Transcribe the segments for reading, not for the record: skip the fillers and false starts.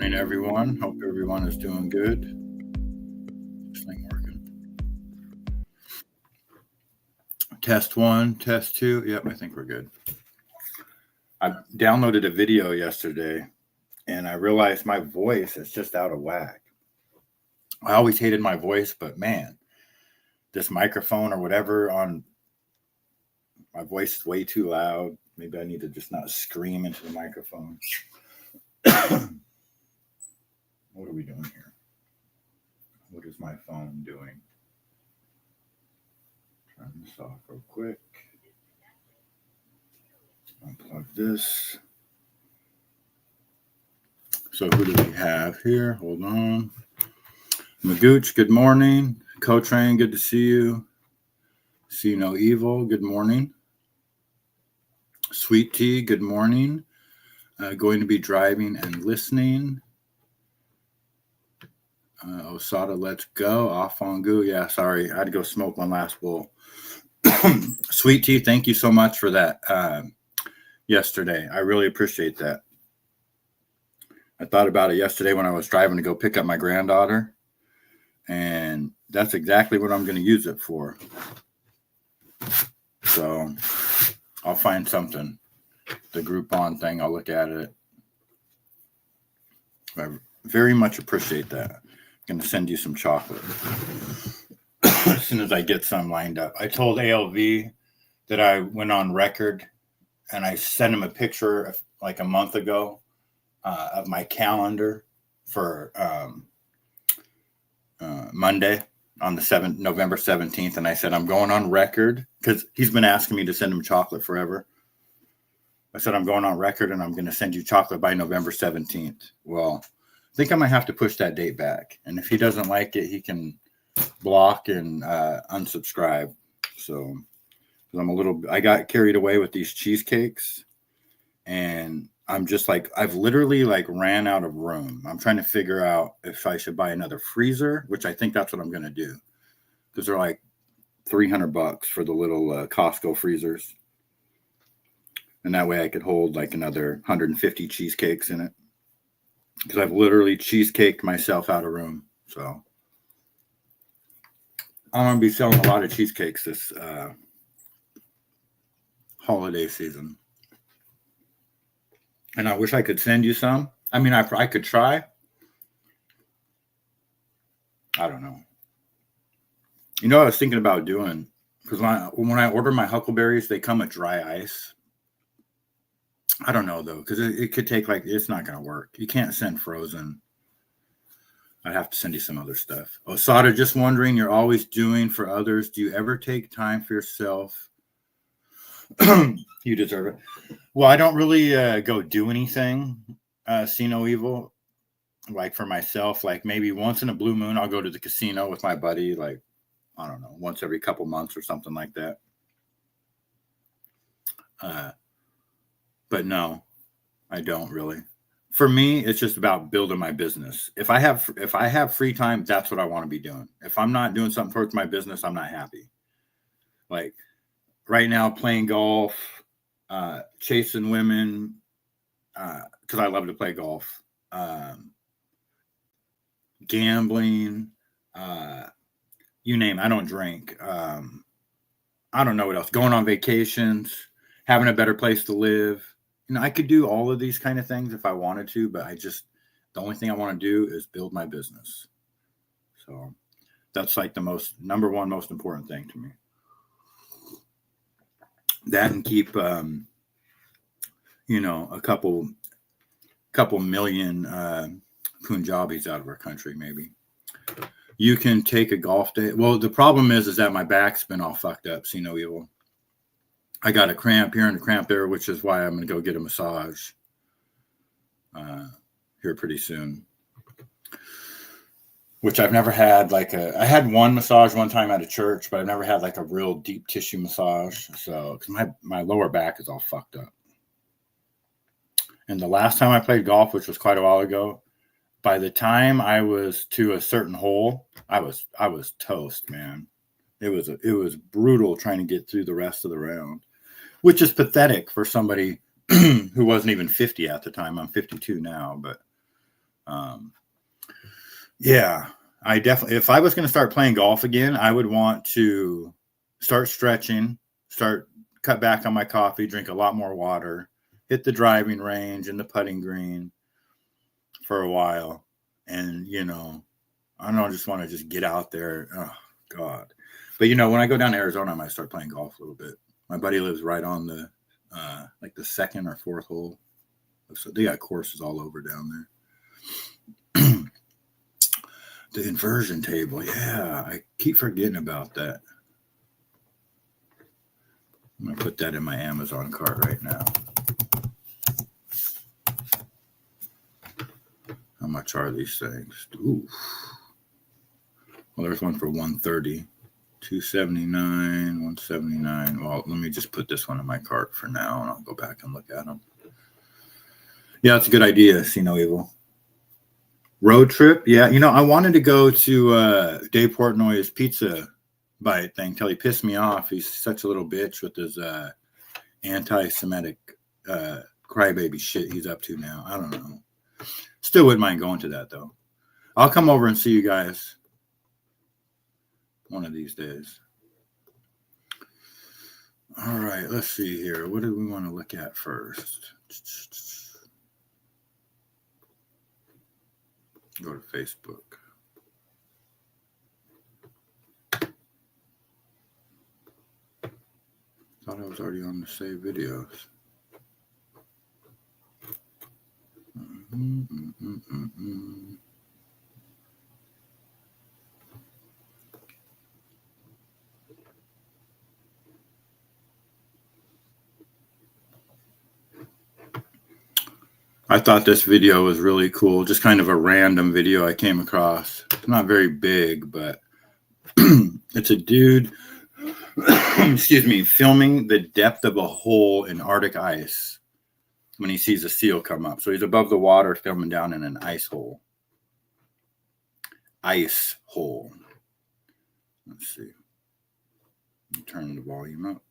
morning, everyone. Hope everyone is doing good. This thing working. Test 1, test 2. Yep, I think we're good. I downloaded a video yesterday, and I realized my voice is just out of whack. I always hated my voice, but man, this microphone or whatever on my voice is way too loud. Maybe I need to just not scream into the microphone. What are we doing here? What is my phone doing? Turn this off real quick. Unplug this. So who do we have here? Hold on. Magooch, good morning. Co-Train, good to see you. See No Evil, good morning. Sweet Tea, good morning. Going to be driving and listening. Osada, let's go. Off on goo. Yeah, sorry. I had to go smoke one last bowl. Sweet Tea, thank you so much for that yesterday. I really appreciate that. I thought about it yesterday when I was driving to go pick up my granddaughter. And that's exactly what I'm going to use it for. So I'll find something. The Groupon thing, I'll look at it. I very much appreciate that. I'm going to send you some chocolate as soon as I get some lined up. I told ALV that I went on record, and I sent him a picture like a month ago of my calendar for Monday on the November 17th. And I said, I'm going on record because he's been asking me to send him chocolate forever. I said, I'm going on record and I'm going to send you chocolate by November 17th. Well, I think I might have to push that date back. And if he doesn't like it, he can block and unsubscribe. So I got carried away with these cheesecakes, and I'm just like, I've literally like ran out of room. I'm trying to figure out if I should buy another freezer, which I think that's what I'm going to do, because they're like $300 for the little Costco freezers. And that way I could hold like another 150 cheesecakes in it, because I've literally cheesecaked myself out of room. So I'm going to be selling a lot of cheesecakes this holiday season. And I wish I could send you some. I mean, I could try. I don't know. You know what I was thinking about doing? Because when I order my huckleberries, they come with dry ice. I don't know, though, because it could take it's not going to work. You can't send frozen. I'd have to send you some other stuff. Osada, just wondering, you're always doing for others. Do you ever take time for yourself? You deserve it. Well, I don't really go do anything, see no evil, like for myself. Like maybe once in a blue moon, I'll go to the casino with my buddy, like, I don't know, once every couple months or something like that. But no, I don't really. For me, it's just about building my business. If I have free time, that's what I want to be doing. If I'm not doing something towards my business, I'm not happy. Like right now, playing golf, chasing women, because I love to play golf, gambling, you name it. I don't drink. I don't know what else. Going on vacations, having a better place to live. You know, I could do all of these kind of things if I wanted to, but the only thing I want to do is build my business. So that's like the number one most important thing to me. That and keep, a couple million Punjabis out of our country, maybe. You can take a golf day. Well, the problem is that my back's been all fucked up. See no evil. I got a cramp here and a cramp there, which is why I'm going to go get a massage here pretty soon. Which I've never had I had one massage one time at a church, but I've never had like a real deep tissue massage. So, because my lower back is all fucked up. And the last time I played golf, which was quite a while ago, by the time I was to a certain hole, I was toast, man. It was brutal trying to get through the rest of the round, which is pathetic for somebody who wasn't even 50 at the time. I'm 52 now, but Yeah, I definitely, if I was going to start playing golf again, I would want to start stretching, cut back on my coffee, drink a lot more water, hit the driving range and the putting green for a while. And, I don't just want to just get out there. Oh, God. But, when I go down to Arizona, I might start playing golf a little bit. My buddy lives right on the, the second or fourth hole. So they got courses all over down there. The inversion table. Yeah, I keep forgetting about that. I'm going to put that in my Amazon cart right now. How much are these things? Ooh. Well, there's one for $130, $279, $179. Well, let me just put this one in my cart for now, and I'll go back and look at them. Yeah, that's a good idea. See no evil. Road trip. Yeah, I wanted to go to Dave Portnoy's pizza bite thing till he pissed me off. He's such a little bitch with his anti-Semitic crybaby shit he's up to now. I don't know. Still wouldn't mind going to that, though. I'll come over and see you guys one of these days. All right, let's see here. What do we want to look at first? Go to Facebook. Thought I was already on the save videos. I thought this video was really cool. Just kind of a random video I came across. It's not very big, but it's a dude, excuse me, filming the depth of a hole in Arctic ice when he sees a seal come up. So he's above the water filming down in an ice hole. Ice hole. Let's see. Turn the volume up.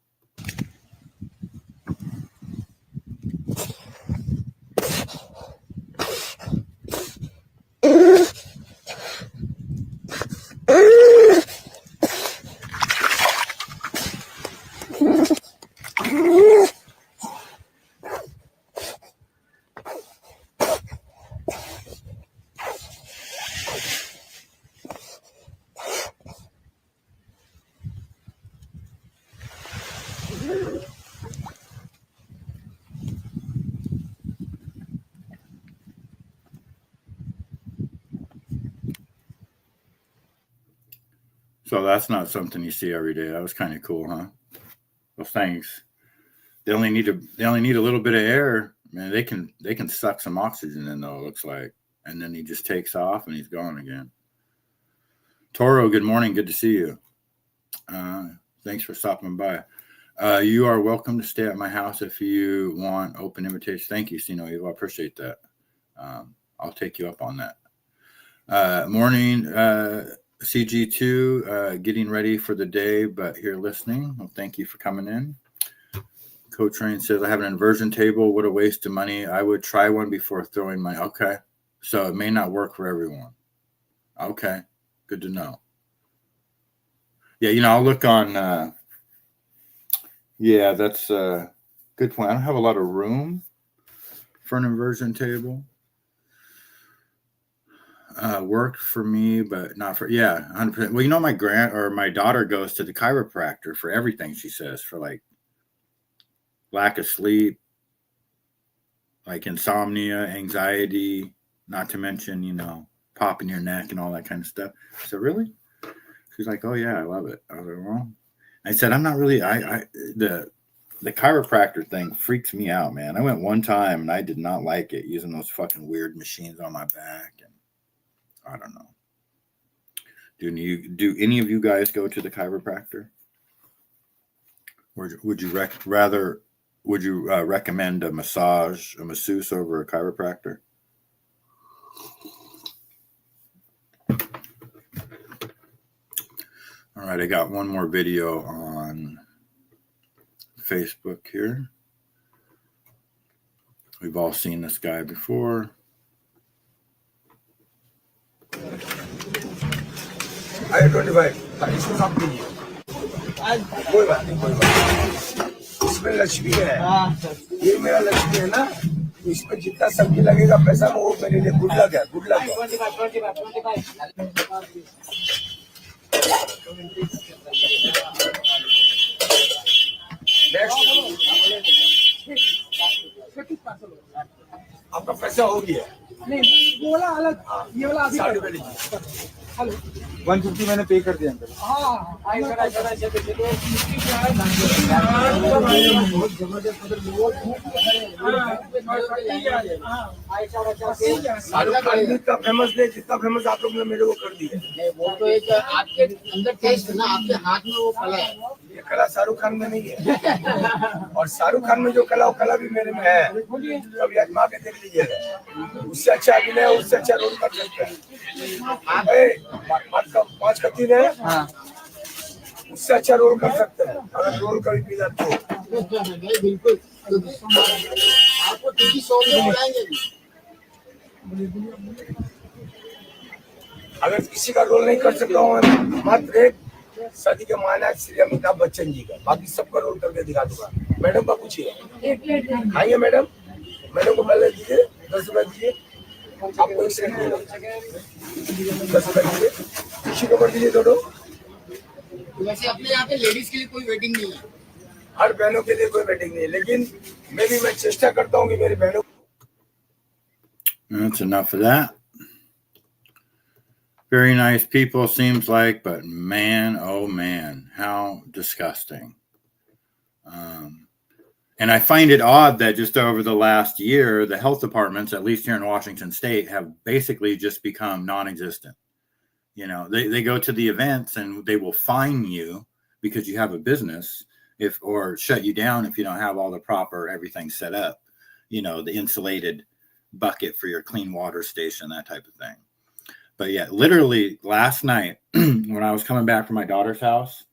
So that's not something you see every day. That was kind of cool, huh? Well, thanks. They only need a little bit of air. Man, they can suck some oxygen in though, it looks like. And then he just takes off and he's gone again. Toro, good morning. Good to see you. Thanks for stopping by. You are welcome to stay at my house if you want open invitation. Thank you, Sino Evo. I appreciate that. I'll take you up on that. Morning, CG2, getting ready for the day, but here listening. Well, thank you for coming in. Coach Rain says, I have an inversion table. What a waste of money. I would try one before throwing my, okay. So it may not work for everyone. Okay. Good to know. Yeah, I'll look on, yeah, that's a good point. I don't have a lot of room for an inversion table. Worked for me, but not for, 100%. Well, my daughter goes to the chiropractor for everything, she says, for like lack of sleep, like insomnia, anxiety, not to mention, popping your neck and all that kind of stuff. I said, really? She's like, oh yeah, I love it. I was like, well, I said, I'm not really, the chiropractor thing freaks me out, man. I went one time and I did not like it, using those fucking weird machines on my back. And I don't know. Do any of you guys go to the chiropractor? Or would you recommend a masseuse over a chiropractor? All right, I got one more video on Facebook here. We've all seen this guy before. अरे 25 इसको साफ कीजिए कोई बात नहीं इसमें लक्ष्मी है ये मेरा लक्ष्मी है ना इसमें जितना सब्जी लगेगा पैसा वो मेरे लिए गुड लक है आपका पैसा हो गया नहीं बोला अलग ये वाला 60 रुपए लीजिए हेलो 150 मैंने पे कर दिया अंकल शाहरुख खान भी इतना फेमस नहीं जितना फेमस आप लोग ने मेरे को कर दिया वो तो एक आपके अंदर टेस्ट है ना आपके हाथ में वो कला है ये कला शाहरुख खान में नहीं है और शाहरुख खान में जो कला वो कला भी मेरे में है कभी आजमा के देख लीजिएगा उससे अच्छा अभिनय उससे अच्छा रोल कर सकते हैं 5 का 3 है उससे अच्छा रोल कर सकते हैं अगर रोल कभी मिला तो बिल्कुल आपको टीवी शो में बुलाएंगे अगर किसी का रोल नहीं कर सकता हूँ मात्र एक सदी के महानायक श्री अमिताभ बच्चन जी का बाकी सबका रोल करके दिखा दूंगा मैडम का पूछिए खाइए मैडम को पहले दीजिए 10 रुपए दीजिए आपको 1 सेकंड 10 रुपए दीजिए किसी को कर दीजिए दोनों वैसे अपने यहाँ पे लेडीज के लिए कोई वेटिंग नहीं है हर बहनों के लिए कोई वेटिंग नहीं है लेकिन मैं चेष्टा करता हूँ कि मेरी बहनों That's enough of that. Very nice people, seems like, but man, oh man, how disgusting. And I find it odd that just over the last year, the health departments, at least here in Washington State, have basically just become non-existent. You know, they go to the events and they will fine you because you have a business or shut you down if you don't have all the proper everything set up. You know, the insulated bucket for your clean water station, that type of thing. But yeah, literally last night when I was coming back from my daughter's house,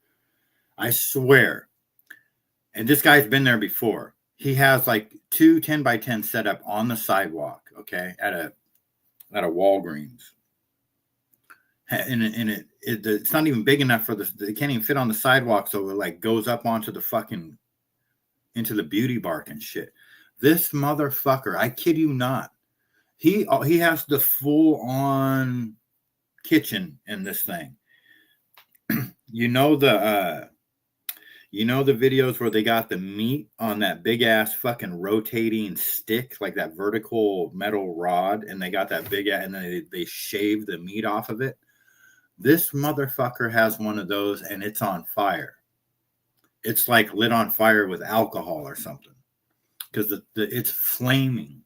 I swear, and this guy's been there before. He has like 2 10 by 10 set up on the sidewalk, okay, at a Walgreens. And it's not even big enough for they can't even fit on the sidewalk, so it like goes up onto the into the beauty bark and shit. This motherfucker, I kid you not, he has the full on kitchen in this thing. You know the videos where they got the meat on that big ass fucking rotating stick, like that vertical metal rod, and they got that big ass, and then they shave the meat off of it. This motherfucker has one of those, and it's on fire. It's like lit on fire with alcohol or something, because it's flaming.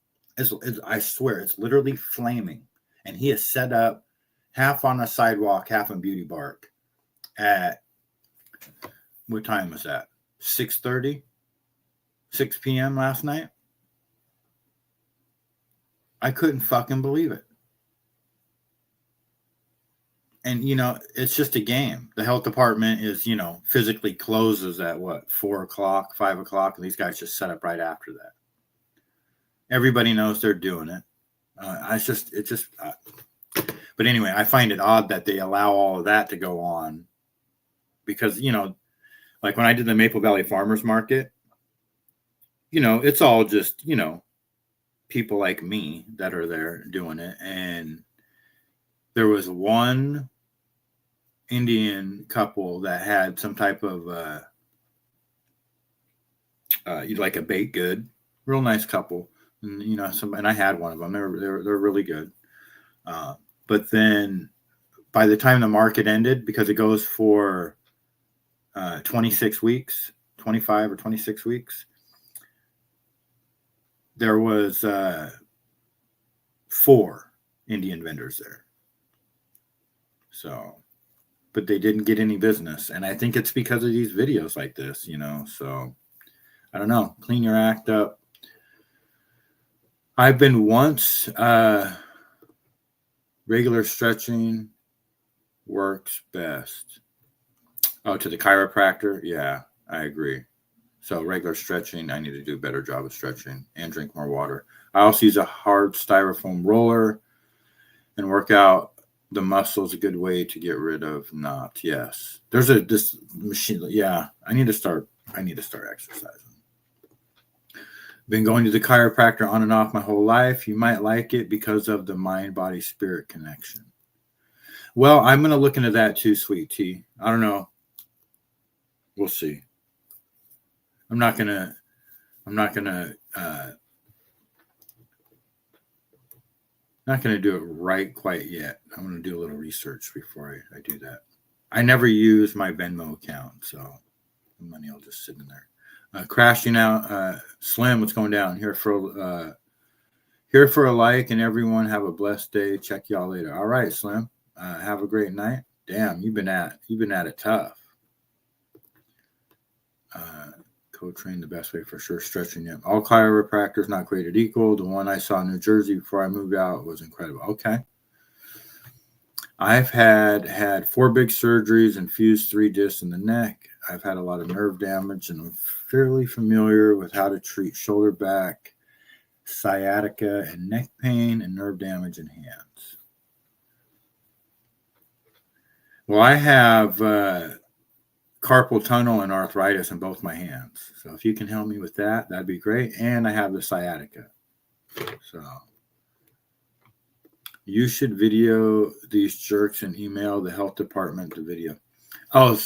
I swear, it's literally flaming. And he is set up half on a sidewalk, half in beauty bark. At what time was that? 6:30, 6 p.m. last night. I couldn't fucking believe it. And, you know, it's just a game. The health department is, you know, physically closes at 4 o'clock, 5 o'clock. And these guys just set up right after that. Everybody knows they're doing it. But anyway, I find it odd that they allow all of that to go on because, you know, like when I did the Maple Valley Farmers Market, you know, it's all just, you know, people like me that are there doing it. And there was one Indian couple that had some type of like a baked good, real nice couple, and you know, and I had one of them. They're really good. But then by the time the market ended, because it goes for 26 weeks, 25 or 26 weeks, there was 4 Indian vendors there. So, but they didn't get any business. And I think it's because of these videos like this, you know. So, I don't know. Clean your act up. I've been once, regular stretching works best. Oh, to the chiropractor? Yeah, I agree. So regular stretching, I need to do a better job of stretching and drink more water. I also use a hard styrofoam roller and work out The muscle is a good way to get rid of knots. Yes. There's this machine. Yeah. I need to start exercising. Been going to the chiropractor on and off my whole life. You might like it because of the mind, body, spirit connection. Well, I'm going to look into that too, sweet tea. I don't know. We'll see. I'm not going to do it right quite yet. I'm going to do a little research before I do that. I never use my Venmo account, so the money will just sit in there. Crashing out. Slim, what's going down? Here for a like, and everyone have a blessed day. Check y'all later. All right, Slim. Have a great night. Damn, you've been at it tough. Co-train the best way for sure. Stretching it. All chiropractors not created equal. The one I saw in New Jersey before I moved out was incredible. Okay. I've had 4 big surgeries and fused 3 discs in the neck. I've had a lot of nerve damage, and I'm fairly familiar with how to treat shoulder, back, sciatica, and neck pain, and nerve damage in hands. Well, I have carpal tunnel and arthritis in both my hands. So if you can help me with that, that'd be great. And I have the sciatica. So you should video these jerks and email the health department the video. Oh,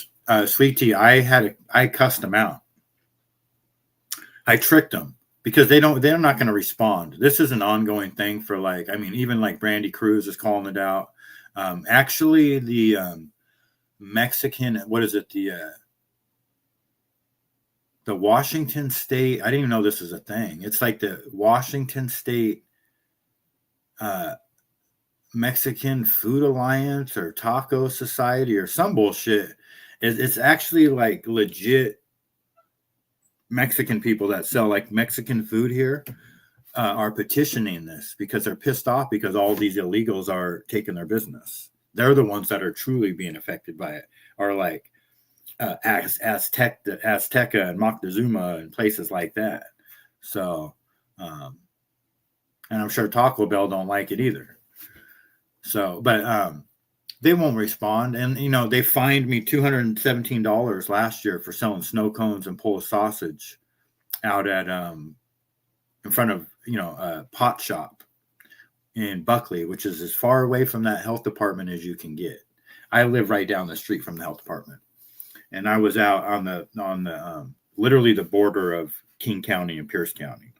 sweet tea, I cussed them out. I tricked them because they're not going to respond. This is an ongoing thing for even like Brandy Cruz is calling it out. Actually, the Mexican, what is it? The Washington State, I didn't even know this is a thing. It's like the Washington State Mexican Food Alliance or Taco Society or some bullshit. It's actually like legit Mexican people that sell like Mexican food here are petitioning this because they're pissed off because all these illegals are taking their business. They're the ones that are truly being affected by it, or like Azteca and Moctezuma and places like that. So, and I'm sure Taco Bell don't like it either. So, but they won't respond. And, they fined me $217 last year for selling snow cones and Polish sausage out at in front of, a pot shop in Buckley, which is as far away from that health department as you can get. I live right down the street from the health department. And I was out on the literally the border of King County and Pierce County.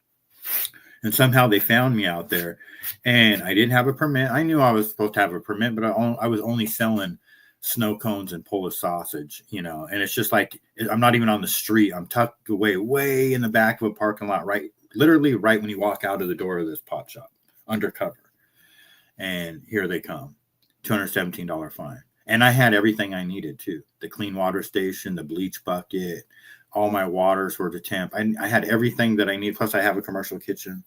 And somehow they found me out there, and I didn't have a permit. I knew I was supposed to have a permit, but I was only selling snow cones and Polish sausage, and it's just like, I'm not even on the street. I'm tucked away, way in the back of a parking lot, literally right when you walk out of the door of this pot shop, undercover. And here they come, $217 fine. And I had everything I needed too. The clean water station, the bleach bucket, all my waters were to temp. I had everything that I need. Plus I have a commercial kitchen,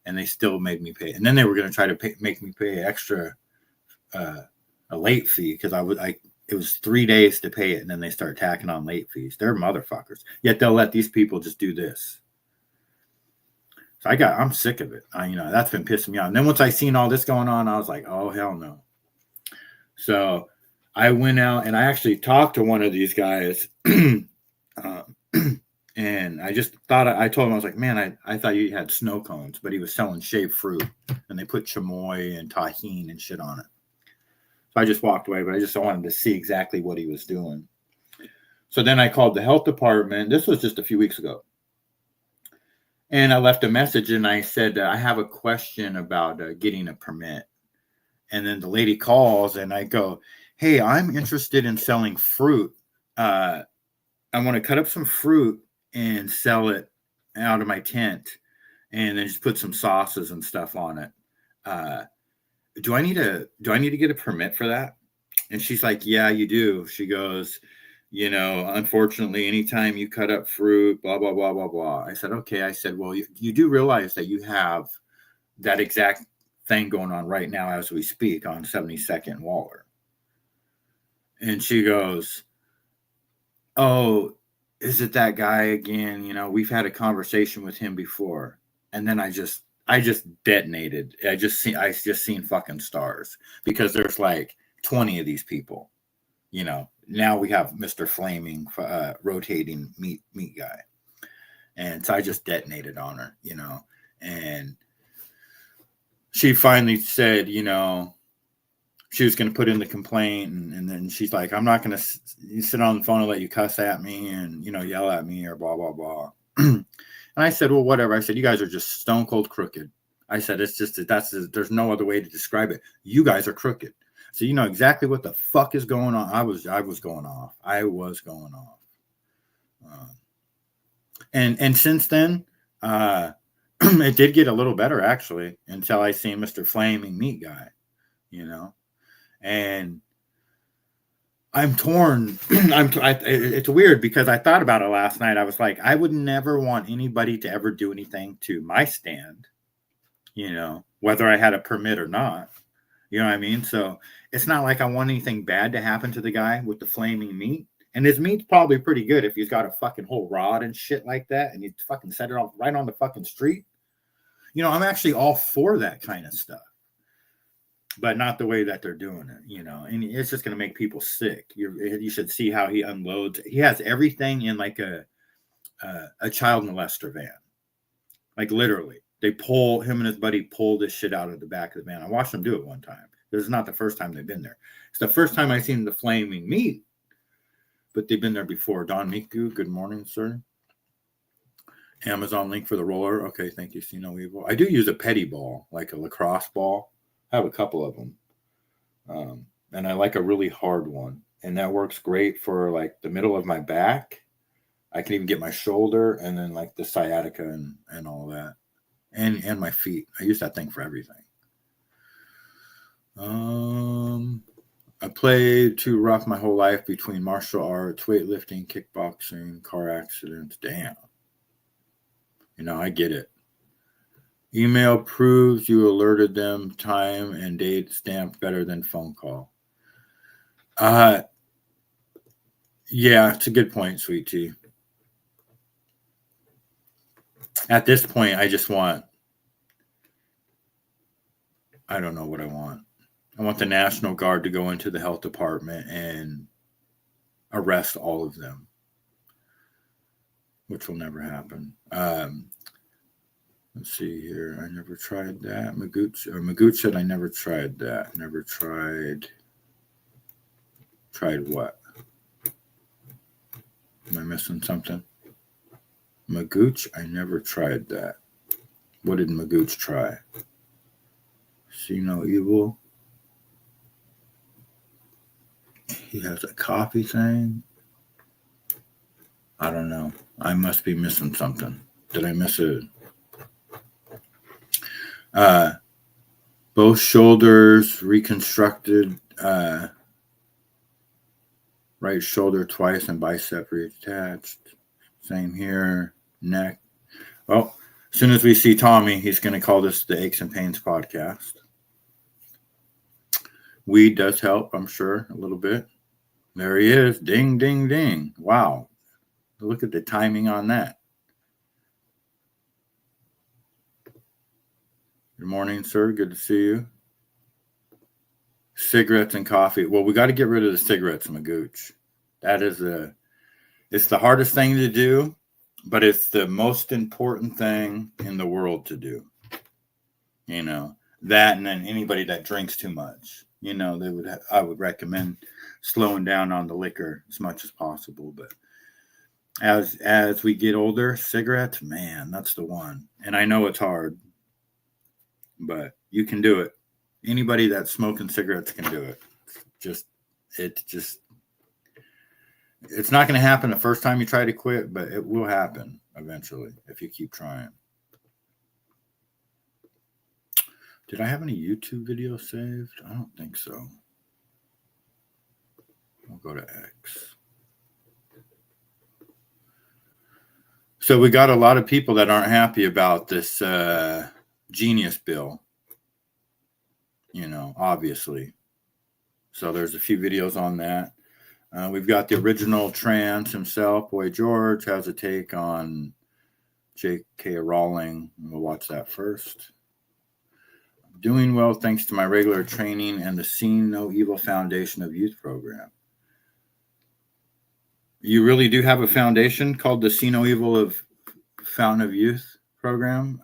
and they still made me pay. And then they were going to try to make me pay extra, a late fee. Because it was 3 days to pay it. And then they start tacking on late fees. They're motherfuckers. Yet they'll let these people just do this. So I'm sick of it. That's been pissing me off. And then once I seen all this going on, I was like, oh, hell no. So I went out and I actually talked to one of these guys. And I just thought, I told him, I was like, man, I thought you had snow cones, but he was selling shaved fruit, and they put chamoy and tahini and shit on it. So I just walked away, but I just wanted to see exactly what he was doing. So then I called the health department. This was just a few weeks ago. And I left a message, and I said, I have a question about getting a permit. And then the lady calls, and I go, hey, I'm interested in selling fruit. I want to cut up some fruit and sell it out of my tent, and then just put some sauces and stuff on it. Do I need to get a permit for that? And she's like, yeah, you do. She goes, unfortunately, anytime you cut up fruit, blah, blah, blah, blah, blah. I said, okay. I said, well, you do realize that you have that exact thing going on right now as we speak on 72nd and Waller. And she goes, oh, is it that guy again? We've had a conversation with him before. And then I just I just detonated. I just seen fucking stars because there's like 20 of these people. You know, now we have Mr. Flaming rotating meat guy. And so I just detonated on her, you know, and she finally said, you know, she was going to put in the complaint, and then she's like, I'm not going to sit on the phone and let you cuss at me and, you know, yell at me or blah, blah, blah. And I said, well, whatever. I said, you guys are just stone cold crooked. I said, it's just, there's no other way to describe it. You guys are crooked. So you know exactly what the fuck is going on. I was going off. And since then, it did get a little better actually until I seen Mr. Flaming Meat Guy, you know, and I'm torn. It's weird because I thought about it last night. I was like, I would never want anybody to ever do anything to my stand, you know, whether I had a permit or not. You know what I mean? So it's not like I want anything bad to happen to the guy with the flaming meat. And his meat's probably pretty good if he's got a fucking whole rod and shit like that, and you fucking set it off right on the fucking street. You know, I'm actually all for that kind of stuff, but not the way that they're doing it, you know. And it's just going to make people sick. You should see how he unloads. He has everything in like a child molester van, like literally. Him and his buddy pull this shit out of the back of the van. I watched them do it one time. This is not the first time they've been there. It's the first time I've seen the flaming meat, but they've been there before. Don Miku, good morning, sir. Amazon link for the roller. Okay, thank you. See no evil. I do use a petty ball, like a lacrosse ball. I have a couple of them. And I like a really hard one. And that works great for like the middle of my back. I can even get my shoulder and then like the sciatica and all that. And my feet. I use that thing for everything. I played too rough my whole life between martial arts, weightlifting, kickboxing, car accidents. Damn. You know, I get it. Email proves you alerted them time and date stamped better than phone call. Yeah, it's a good point, sweet tea. At this point, I just want, I don't know what I want. I want the National Guard to go into the health department and arrest all of them, which will never happen. Let's see here. I never tried that. Magooch said I never tried that. Never tried. Tried what? Am I missing something? Magooch, I never tried that. What did Magooch try? See no evil. He has a coffee thing. I don't know. I must be missing something. Did I miss it? Both shoulders reconstructed. Right shoulder twice and bicep reattached. Same here. Neck. Well, as soon as we see Tommy, he's going to call this the Aches and Pains podcast. Weed does help, I'm sure, a little bit. There he is. Ding, ding, ding. Wow. Look at the timing on that. Good morning, sir. Good to see you. Cigarettes and coffee. Well, we got to get rid of the cigarettes, Magooch. That is it's the hardest thing to do, but it's the most important thing in the world to do. You know, that, and then anybody that drinks too much, you know, I would recommend slowing down on the liquor as much as possible. But as we get older, cigarettes, man, that's the one. And I know it's hard, but you can do it. Anybody that's smoking cigarettes can do it. It's not going to happen the first time you try to quit, but it will happen eventually if you keep trying. Did I have any YouTube videos saved? I don't think so. I'll go to X. So we got a lot of people that aren't happy about this Genius bill. You know, obviously. So there's a few videos on that. We've got the original trans himself, Boy George, has a take on J.K. Rowling. We'll watch that first. Doing well thanks to my regular training and the Seeing No Evil Foundation of Youth program. You really do have a foundation called the See No Evil of Fountain of Youth program,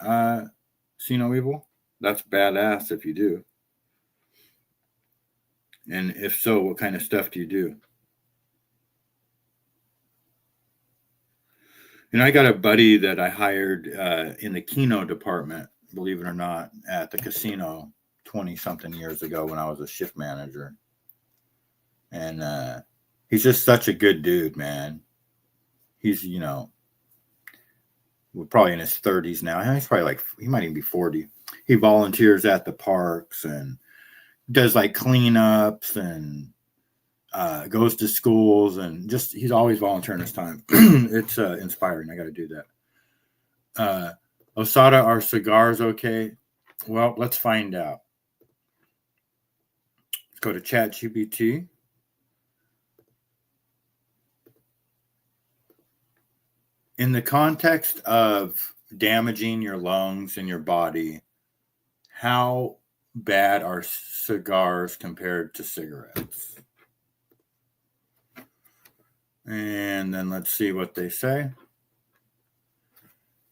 See No Evil? That's badass if you do. And if so, what kind of stuff do you do? I got a buddy that I hired in the Keno department, believe it or not, at the casino 20-something years ago when I was a shift manager. And he's just such a good dude, man. He's, we're probably in his 30s now. He's probably he might even be 40. He volunteers at the parks and does cleanups and goes to schools and just he's always volunteering his time. It's inspiring. I got to do that. Osada, are cigars okay? Well, let's find out. Let's go to ChatGPT. In the context of damaging your lungs and your body, how bad are cigars compared to cigarettes? And then let's see what they say.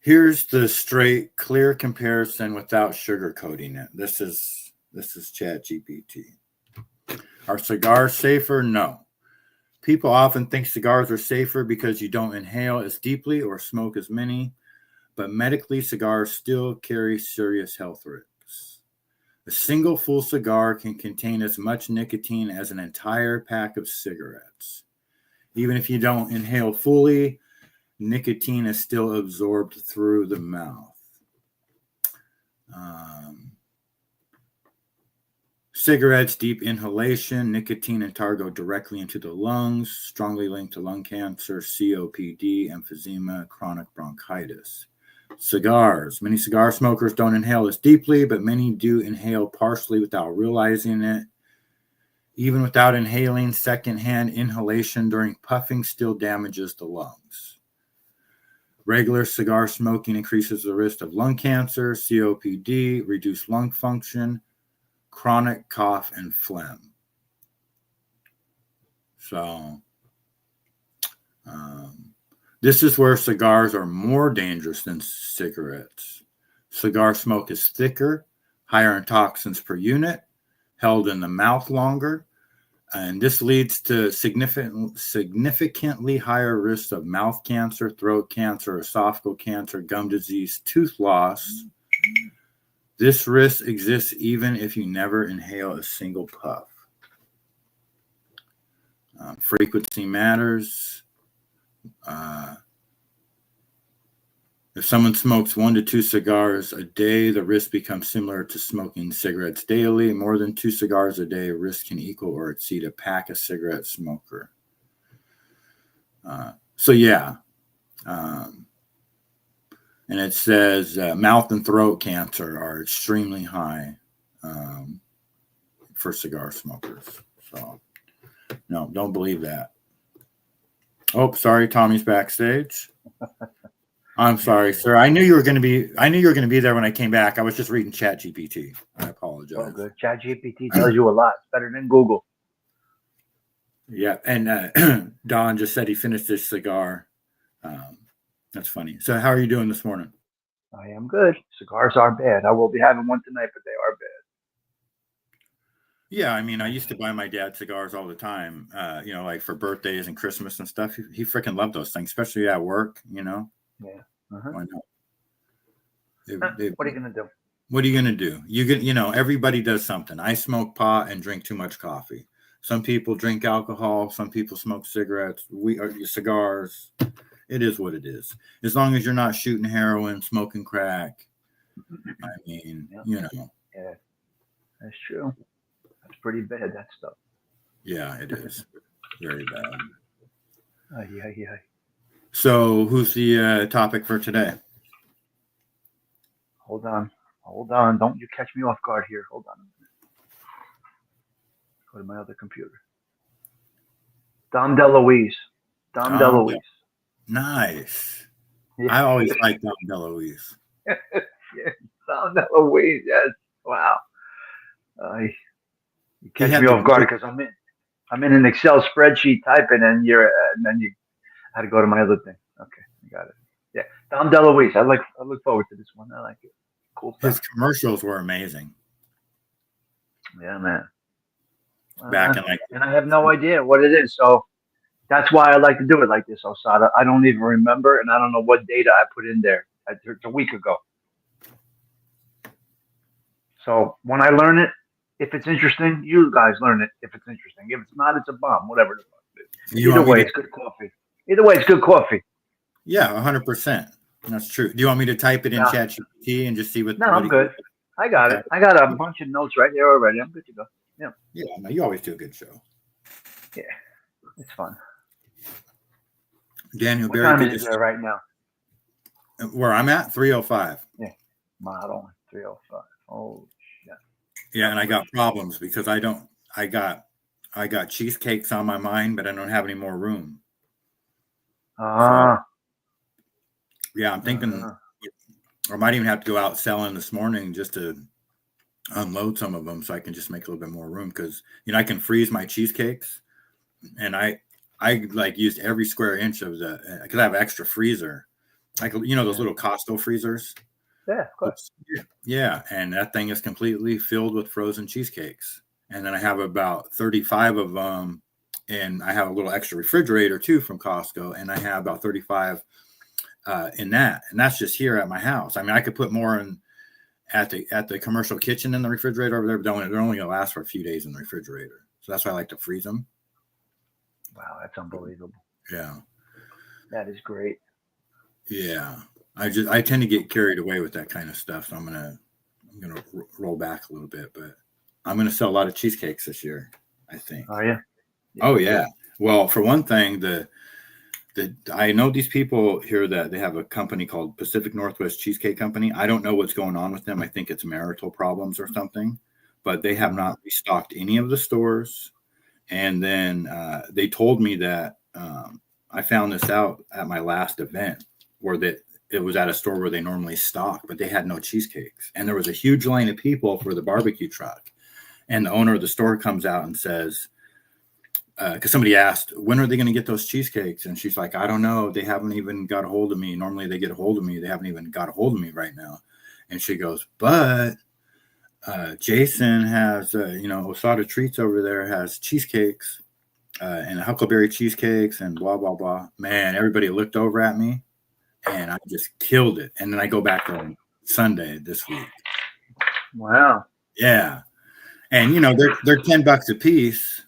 Here's the straight, clear comparison without sugarcoating it. This is ChatGPT. Are cigars safer? No. People often think cigars are safer because you don't inhale as deeply or smoke as many, but medically, cigars still carry serious health risks. A single full cigar can contain as much nicotine as an entire pack of cigarettes. Even if you don't inhale fully, nicotine is still absorbed through the mouth. Cigarettes, deep inhalation, nicotine and tar go directly into the lungs, strongly linked to lung cancer, COPD, emphysema, chronic bronchitis. Cigars. Many cigar smokers don't inhale as deeply, but many do inhale partially without realizing it. Even without inhaling, secondhand inhalation during puffing still damages the lungs. Regular cigar smoking increases the risk of lung cancer, COPD, reduced lung function, chronic cough, and phlegm. So, this is where cigars are more dangerous than cigarettes. Cigar smoke is thicker, higher in toxins per unit, held in the mouth longer, and this leads to significantly higher risks of mouth cancer, throat cancer, esophageal cancer, gum disease, tooth loss. This risk exists even if you never inhale a single puff. Frequency matters. If someone smokes 1 to 2 cigars a day, the risk becomes similar to smoking cigarettes daily. More than 2 cigars a day, risk can equal or exceed a pack of cigarette smoker. And it says mouth and throat cancer are extremely high for cigar smokers. So, no, don't believe that. Oh, sorry, Tommy's backstage. I'm sorry, sir. I knew you were going to be there when I came back. I was just reading ChatGPT. I apologize. Oh, good. ChatGPT tells you a lot. It's better than Google. Yeah, and Don just said he finished his cigar. That's funny. So how are you doing this morning? I am good. Cigars are bad. I will be having one tonight, but they are bad. Yeah, I mean, I used to buy my dad cigars all the time, like for birthdays and Christmas and stuff. He freaking loved those things, especially at work, Yeah. Why not? What are you going to do? What are you going to do? Everybody does something. I smoke pot and drink too much coffee. Some people drink alcohol. Some people smoke cigarettes. Cigars. It is what it is. As long as you're not shooting heroin, smoking crack. I mean, Yeah, that's true. That's pretty bad, that stuff. Yeah, it is. Very bad. Yeah. So who's the topic for today? Hold on. Don't you catch me off guard here. Hold on a minute. Go to my other computer. Dom DeLuise. Nice. Yeah. I always like Dom DeLuise. Yeah, Dom DeLuise. Yes. Wow. You He catch had me the off guard because I'm in an Excel spreadsheet typing, and then you had to go to my other thing. Okay, I got it. Yeah, Dom DeLuise. I look forward to this one. I like it. Cool his stuff. commercials were amazing Yeah, man. back in like And I have no idea what it is, so that's why I like to do it like this, Osada. I don't even remember, and I don't know what data I put in there. It's a week ago. So when I learn it, if it's interesting, you guys learn it. If it's interesting, if it's not, it's a bomb. Whatever the fuck it is. you Either want me way, to it's good coffee. Either way, it's good coffee. yeah 100%. That's true. Do you want me to type it in No, ChatGPT and just see what no, what I'm he, good. I got okay. it. I got a bunch of notes right here already. I'm good to go. Yeah, Yeah, no, you always do a good show. yeah, it's fun. Daniel, What very time good is to it there right now? see where I'm at 305. Yeah, model 3:05. Oh shit. Yeah, and I got problems because I got cheesecakes on my mind, but I don't have any more room. So Ah, yeah, I'm thinking I might even have to go out selling this morning just to unload some of them so I can just make a little bit more room because I can freeze my cheesecakes and I like used every square inch of the because I have extra freezer like those little Costco freezers. yeah, of course. Yeah, and that thing is completely filled with frozen cheesecakes. And then I have about 35 of them, and I have a little extra refrigerator too from Costco, and I have about 35 in that, and that's just here at my house. I mean, I could put more in at the commercial kitchen in the refrigerator over there, but they're only gonna last for a few days in the refrigerator. So that's why I like to freeze them. Wow, that's unbelievable. Yeah, That is great. yeah. I tend to get carried away with that kind of stuff, so I'm gonna roll back a little bit, but I'm gonna sell a lot of cheesecakes this year, I think. Are you? Oh yeah. Well, for one thing, I know these people here that they have a company called Pacific Northwest Cheesecake Company. I don't know what's going on with them. I think it's marital problems or something, but they have not restocked any of the stores. And then they told me that I found this out at my last event where it was at a store where they normally stock, but they had no cheesecakes. And there was a huge line of people for the barbecue truck. And the owner of the store comes out and says, because somebody asked, when are they going to get those cheesecakes? And she's like, I don't know. They haven't even got a hold of me. Normally they get a hold of me. They haven't even got a hold of me right now. And she goes, but Jason has, Osada Treats over there has cheesecakes and Huckleberry cheesecakes and blah, blah, blah. Man, everybody looked over at me and I just killed it. And then I go back on Sunday this week. Wow. Yeah. And, they're $10 a piece.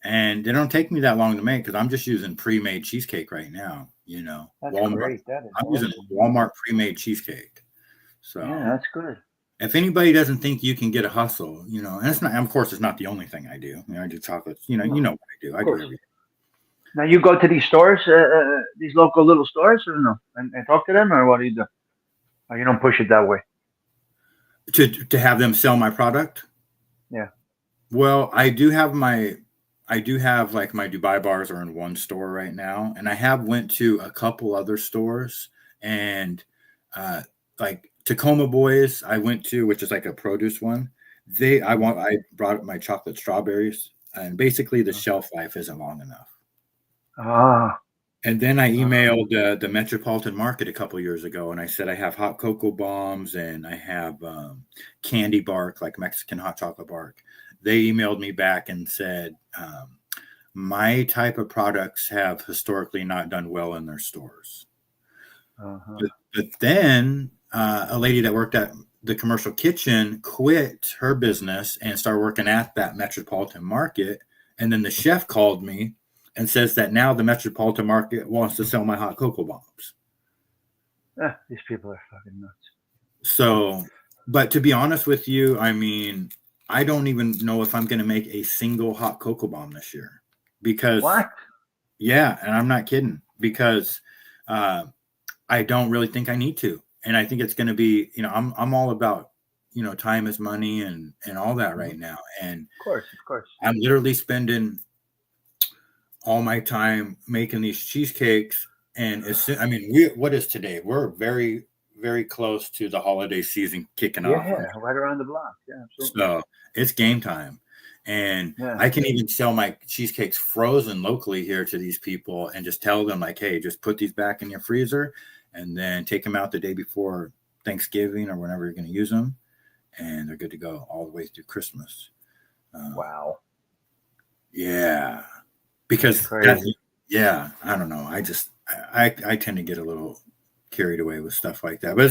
And they don't take me that long to make because I'm just using pre-made cheesecake right now. That's Walmart. great. That is I'm awesome. using Walmart pre-made cheesecake. So Yeah, that's good. if anybody doesn't think you can get a hustle, and it's not. Of course, it's not the only thing I do. I do chocolates. You know what I do. I do everything. Now you go to these stores, these local little stores, or no, and talk to them, or what do you do? Or you don't push it that way? To have them sell my product. Yeah. Well, I do have like my Dubai bars are in one store right now, and I have went to a couple other stores, and like Tacoma Boys I went to, which is like a produce one. I brought my chocolate strawberries, and basically the shelf life isn't long enough. Ah. And then I emailed the Metropolitan Market a couple years ago, and I said I have hot cocoa bombs and I have candy bark, like Mexican hot chocolate bark. They emailed me back and said, my type of products have historically not done well in their stores. But then a lady that worked at the commercial kitchen quit her business and started working at that Metropolitan Market. And then the chef called me and says that now the Metropolitan Market wants to sell my hot cocoa bombs. These people are fucking nuts. So, but to be honest with you, I mean, I don't even know if I'm going to make a single hot cocoa bomb this year because what? Yeah, and I'm not kidding because I don't really think I need to, and I think it's going to be, I'm all about, time is money and all that right now, and of course, I'm literally spending all my time making these cheesecakes, and what is today? We're very very close to the holiday season kicking off. Yeah, right around the block. Yeah, absolutely. So it's game time. And Yeah. I can even sell my cheesecakes frozen locally here to these people and just tell them, like, hey, just put these back in your freezer and then take them out the day before Thanksgiving or whenever you're going to use them. And they're good to go all the way through Christmas. Wow. Yeah. Because, yeah, I don't know. I tend to get a little carried away with stuff like that. But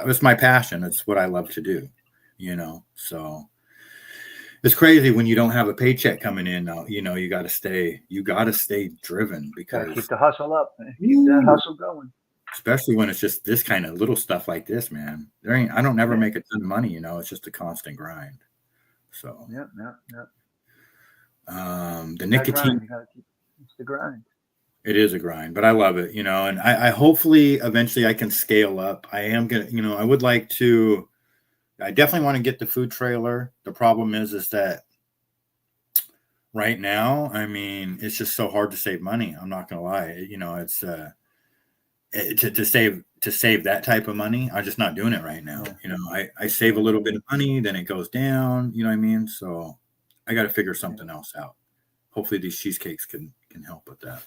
it's my passion. It's what I love to do, so. It's crazy when you don't have a paycheck coming in now. You got to stay driven because Gotta keep the hustle up, man. Keep that hustle going. Especially when it's just this kind of little stuff like this, man. I don't never make a ton of money, it's just a constant grind. So yeah. The nicotine, you gotta keep, it's the grind. it is a grind, but I love it, and I hopefully eventually I can scale up. I am gonna, I would like to. I definitely want to get the food trailer. The problem is that right now, I mean, it's just so hard to save money. I'm not going to lie. It's to save that type of money. I'm just not doing it right now. I save a little bit of money, then it goes down. You know what I mean? So I got to figure something else out. Hopefully these cheesecakes can help with that.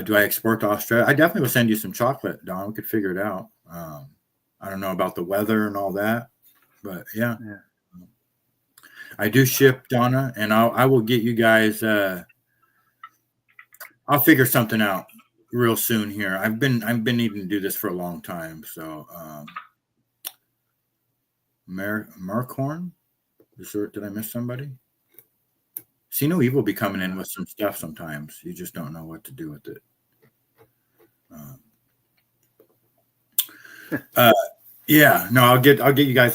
Do I export to Australia? I definitely will send you some chocolate, Don. We could figure it out. I don't know about the weather and all that, but yeah. I do ship, Donna, and I will get you guys. I'll figure something out real soon here. I've been needing to do this for a long time. So, Markhorn, did I miss somebody? See, no evil be coming in with some stuff sometimes. You just don't know what to do with it. Yeah, no, I'll get you guys.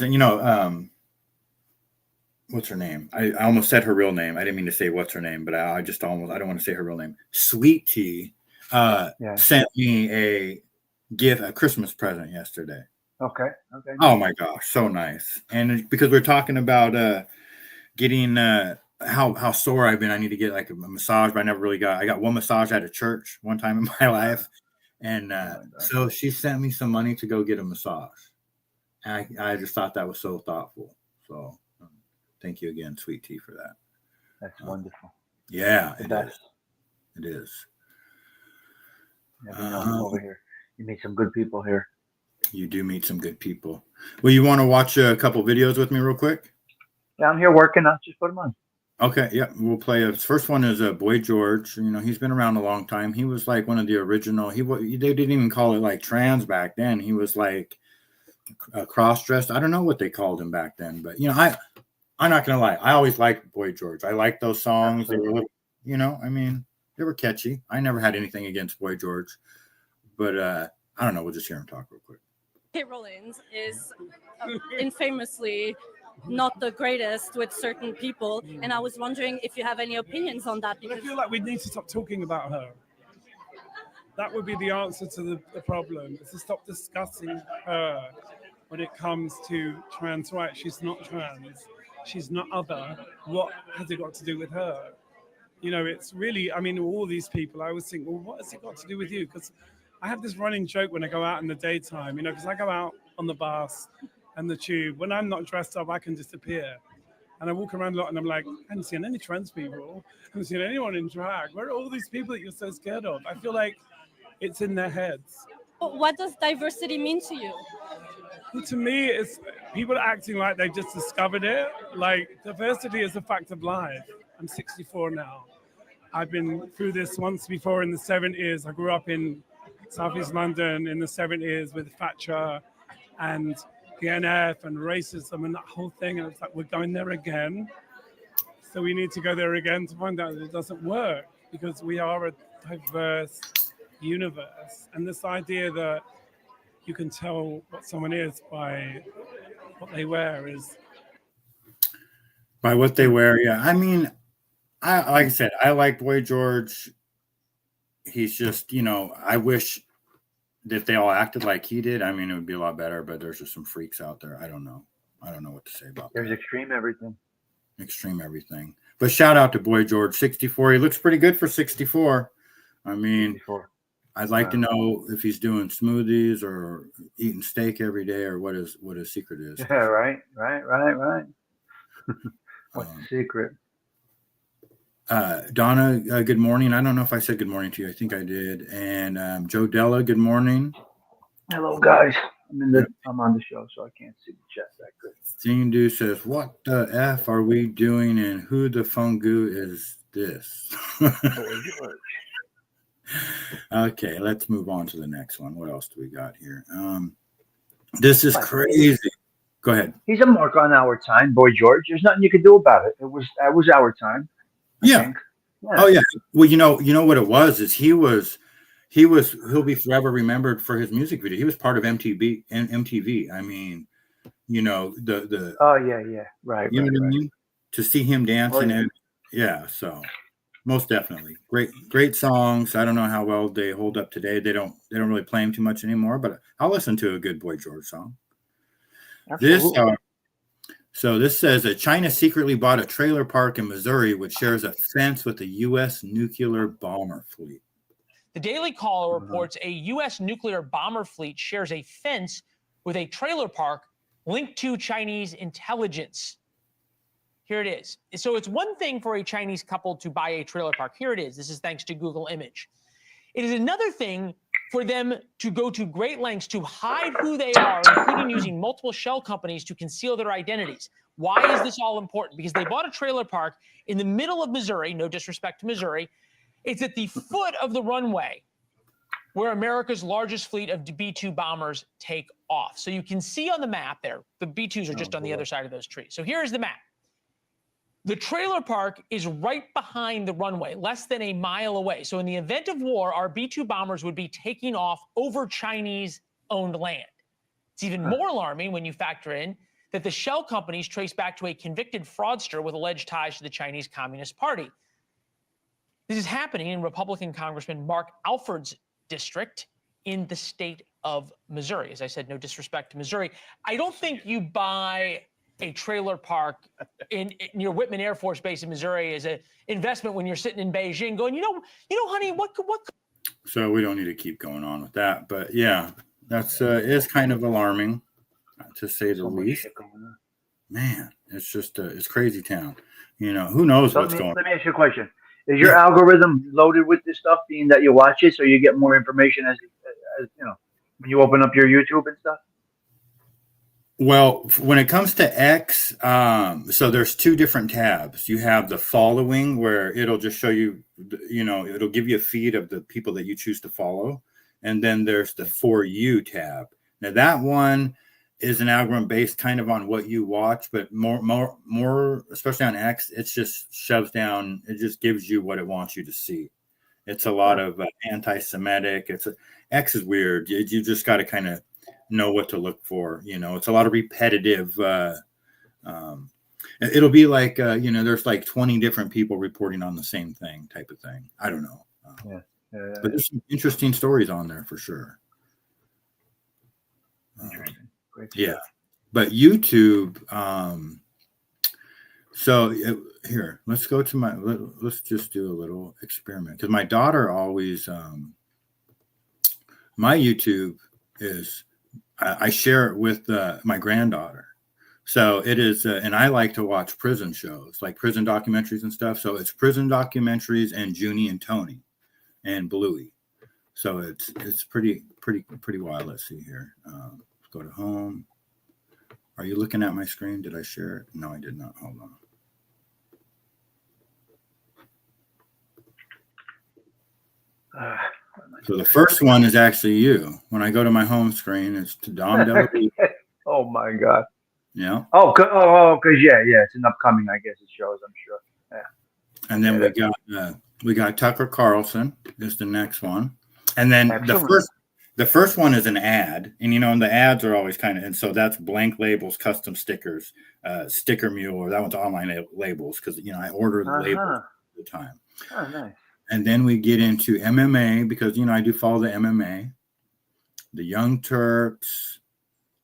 What's her name? I almost said her real name. I didn't mean to say what's her name, but I don't want to say her real name. Sweet Tea sent me a Christmas present yesterday. Okay. Oh my gosh, so nice. And because we're talking about getting how sore I've been, I need to get like a massage, but I never really got. I got one massage at a church one time in my life. And so she sent me some money to go get a massage. And I just thought that was so thoughtful. So thank you again, Sweet Tea, for that. That's wonderful. Yeah, it is. Over here. You meet some good people here. You do meet some good people. Well, you want to watch a couple videos with me real quick? Yeah, I'm here working. I'll just put them on. Okay, yeah, we'll play. First one is Boy George. He's been around a long time. He was like one of the original. They didn't even call it like trans back then. He was like cross-dressed. I don't know what they called him back then, but I'm not gonna lie. I always liked Boy George. I liked those songs. They were, they were catchy. I never had anything against Boy George, but I don't know. We'll just hear him talk real quick. K. Rollins is infamously not the greatest with certain people, and I was wondering if you have any opinions on that. Because I feel like we need to stop talking about her. That would be the answer to the problem, is to stop discussing her when it comes to trans rights. She's not trans. She's not other. What has it got to do with her? It's really, all these people, I always think, well, what has it got to do with you? Because I have this running joke when I go out in the daytime, because I go out on the bus and the tube. When I'm not dressed up, I can disappear. And I walk around a lot and I'm like, I haven't seen any trans people. I haven't seen anyone in drag. Where are all these people that you're so scared of? I feel like it's in their heads. What does diversity mean to you? Well, to me, it's people acting like they just discovered it. Like, diversity is a fact of life. I'm 64 now. I've been through this once before in the 70s. I grew up in Southeast London in the 70s with Thatcher and the NF and racism and that whole thing. And it's like, we're going there again. So we need to go there again to find out that it doesn't work, because we are a diverse universe. And this idea that you can tell what someone is by what they wear is... By what they wear, yeah. Like I said, I like Boy George. He's just, I wish that they all acted like he did. It would be a lot better, but there's just some freaks out there. I don't know what to say about that. There's extreme everything. Extreme everything. But shout out to Boy George, 64. He looks pretty good for 64. 64. I'd like to know if he's doing smoothies or eating steak every day, or what his secret is. Yeah, right. What's the secret? Donna, good morning. I don't know if I said good morning to you. I think I did. And Joe Della, good morning. Hello, guys. I'm on the show, so I can't see the chat that good. Zindu says, "What the f are we doing? And who the fungu is this?" Okay, let's move on to the next one. What else do we got here? This is crazy. Go ahead. He's a mark on our time, Boy George. There's nothing you can do about it. That was our time. Yeah. Oh yeah. Well, you know what it was is he'll be forever remembered for his music video. He was part of MTV. I mean, the oh yeah. Right. You know what I mean? To see him dancing yeah. and so most definitely. Great songs. I don't know how well they hold up today. They don't really play them too much anymore, but I'll listen to a good Boy George song. Absolutely. This says that China secretly bought a trailer park in Missouri which shares a fence with a U.S. nuclear bomber fleet. The Daily Caller reports a U.S. nuclear bomber fleet shares a fence with a trailer park linked to Chinese intelligence. Here it is. So it's one thing for a Chinese couple to buy a trailer park. Here it is. This is thanks to Google Image. It is another thing for them to go to great lengths to hide who they are, including using multiple shell companies to conceal their identities. Why is this all important? Because they bought a trailer park in the middle of Missouri, no disrespect to Missouri. It's at the foot of the runway where America's largest fleet of B-2 bombers take off. So you can see on the map there, the B-2s are just on the other side of those trees. So here's the map. The trailer park is right behind the runway, less than a mile away. So in the event of war, our B-2 bombers would be taking off over Chinese-owned land. It's even more alarming when you factor in that the shell companies trace back to a convicted fraudster with alleged ties to the Chinese Communist Party. This is happening in Republican Congressman Mark Alford's district in the state of Missouri. As I said, no disrespect to Missouri. I don't think you buy a trailer park near Whitman Air Force Base in Missouri as an investment when you're sitting in Beijing going, you know, honey, what? So we don't need to keep going on with that, but yeah, that's is kind of alarming, to say the least. Man, it's just it's crazy town. Who knows what's going on. Let me ask you a question. Is your algorithm loaded with this stuff, being that you watch it, so you get more information as when you open up your YouTube and stuff? Well, when it comes to X, so there's two different tabs. You have the following, where it'll just show you, it'll give you a feed of the people that you choose to follow. And then there's the For You tab. Now that one is an algorithm based kind of on what you watch, but more, especially on X, it's just shoves down. It just gives you what it wants you to see. It's a lot of anti-Semitic. X is weird. You just got to kind of know what to look for. It's a lot of repetitive. It'll be like, there's like 20 different people reporting on the same thing type of thing. I don't know. But there's some interesting stories on there for sure. Yeah. But YouTube, here, let's go to let's just do a little experiment. Because my daughter always, my YouTube is, I share it with my granddaughter. So it is, and I like to watch prison shows, like prison documentaries and stuff. So it's prison documentaries and Junie and Tony and Bluey. So it's pretty wild. Let's see here. Let's go to home. Are you looking at my screen? Did I share it? No, I did not. Hold on. So the first one is actually you. When I go to my home screen, it's to Dom DeLuise. Oh my God. Yeah. Oh, because it's an upcoming, I guess it shows, I'm sure. Yeah. And then we got Tucker Carlson is the next one, and then the first one is an ad, and and the ads are always kind of, and so that's Blank Labels, Custom Stickers, Sticker Mule, or that one's Online Labels, because I order the labels all the time. Oh, nice. And then we get into MMA, because I do follow the MMA, the Young Turks.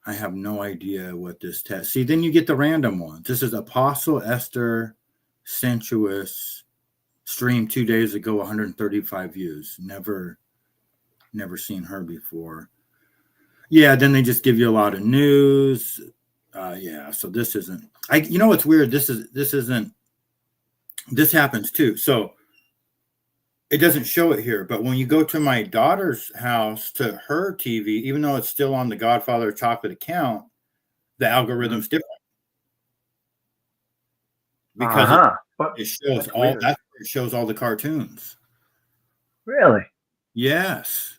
I have no idea what this test. See, then you get the random ones. This is Apostle Esther Sensuous, streamed 2 days ago, 135 views. Never Never seen her before. Yeah, then they just give you a lot of news. Yeah, so this isn't. You know what's weird? This isn't. This happens too. So it doesn't show it here, but when you go to my daughter's house to her TV, even though it's still on the Godfather Chocolate account, the algorithm's different because it shows all that. It shows all the cartoons. Really? Yes.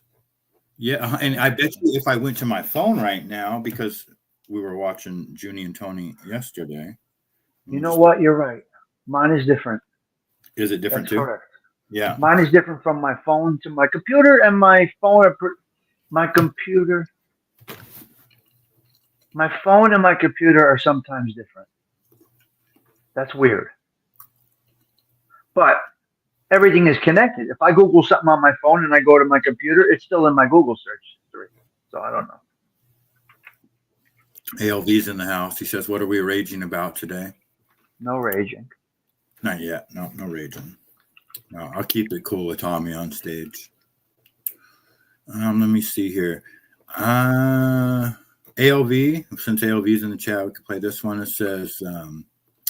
Yeah, and I bet you if I went to my phone right now, because we were watching Junie and Tony yesterday. You know what? You're right. Mine is different. Is it different That's too? correct. Yeah. Mine is different from my phone to my computer, and my phone and my computer are sometimes different. That's weird. But everything is connected. If I Google something on my phone and I go to my computer, it's still in my Google search history. So I don't know. ALV's in the house. He says, "What are we raging about today?" No raging. Not yet. No raging. No, I'll keep it cool with Tommy on stage. Let me see here. ALV, since ALV's in the chat, we can play this one. It says,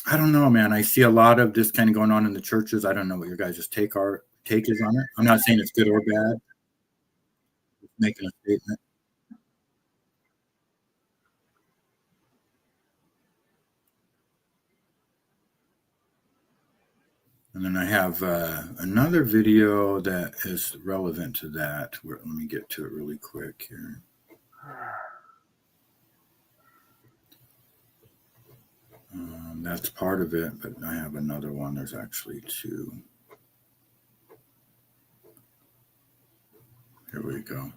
I don't know, man. I see a lot of this kind of going on in the churches. I don't know what your guys' take is on it. I'm not saying it's good or bad. Just making a statement. And then I have another video that is relevant to that. Let me get to it really quick here. That's part of it, but I have another one. There's actually two. Here we go.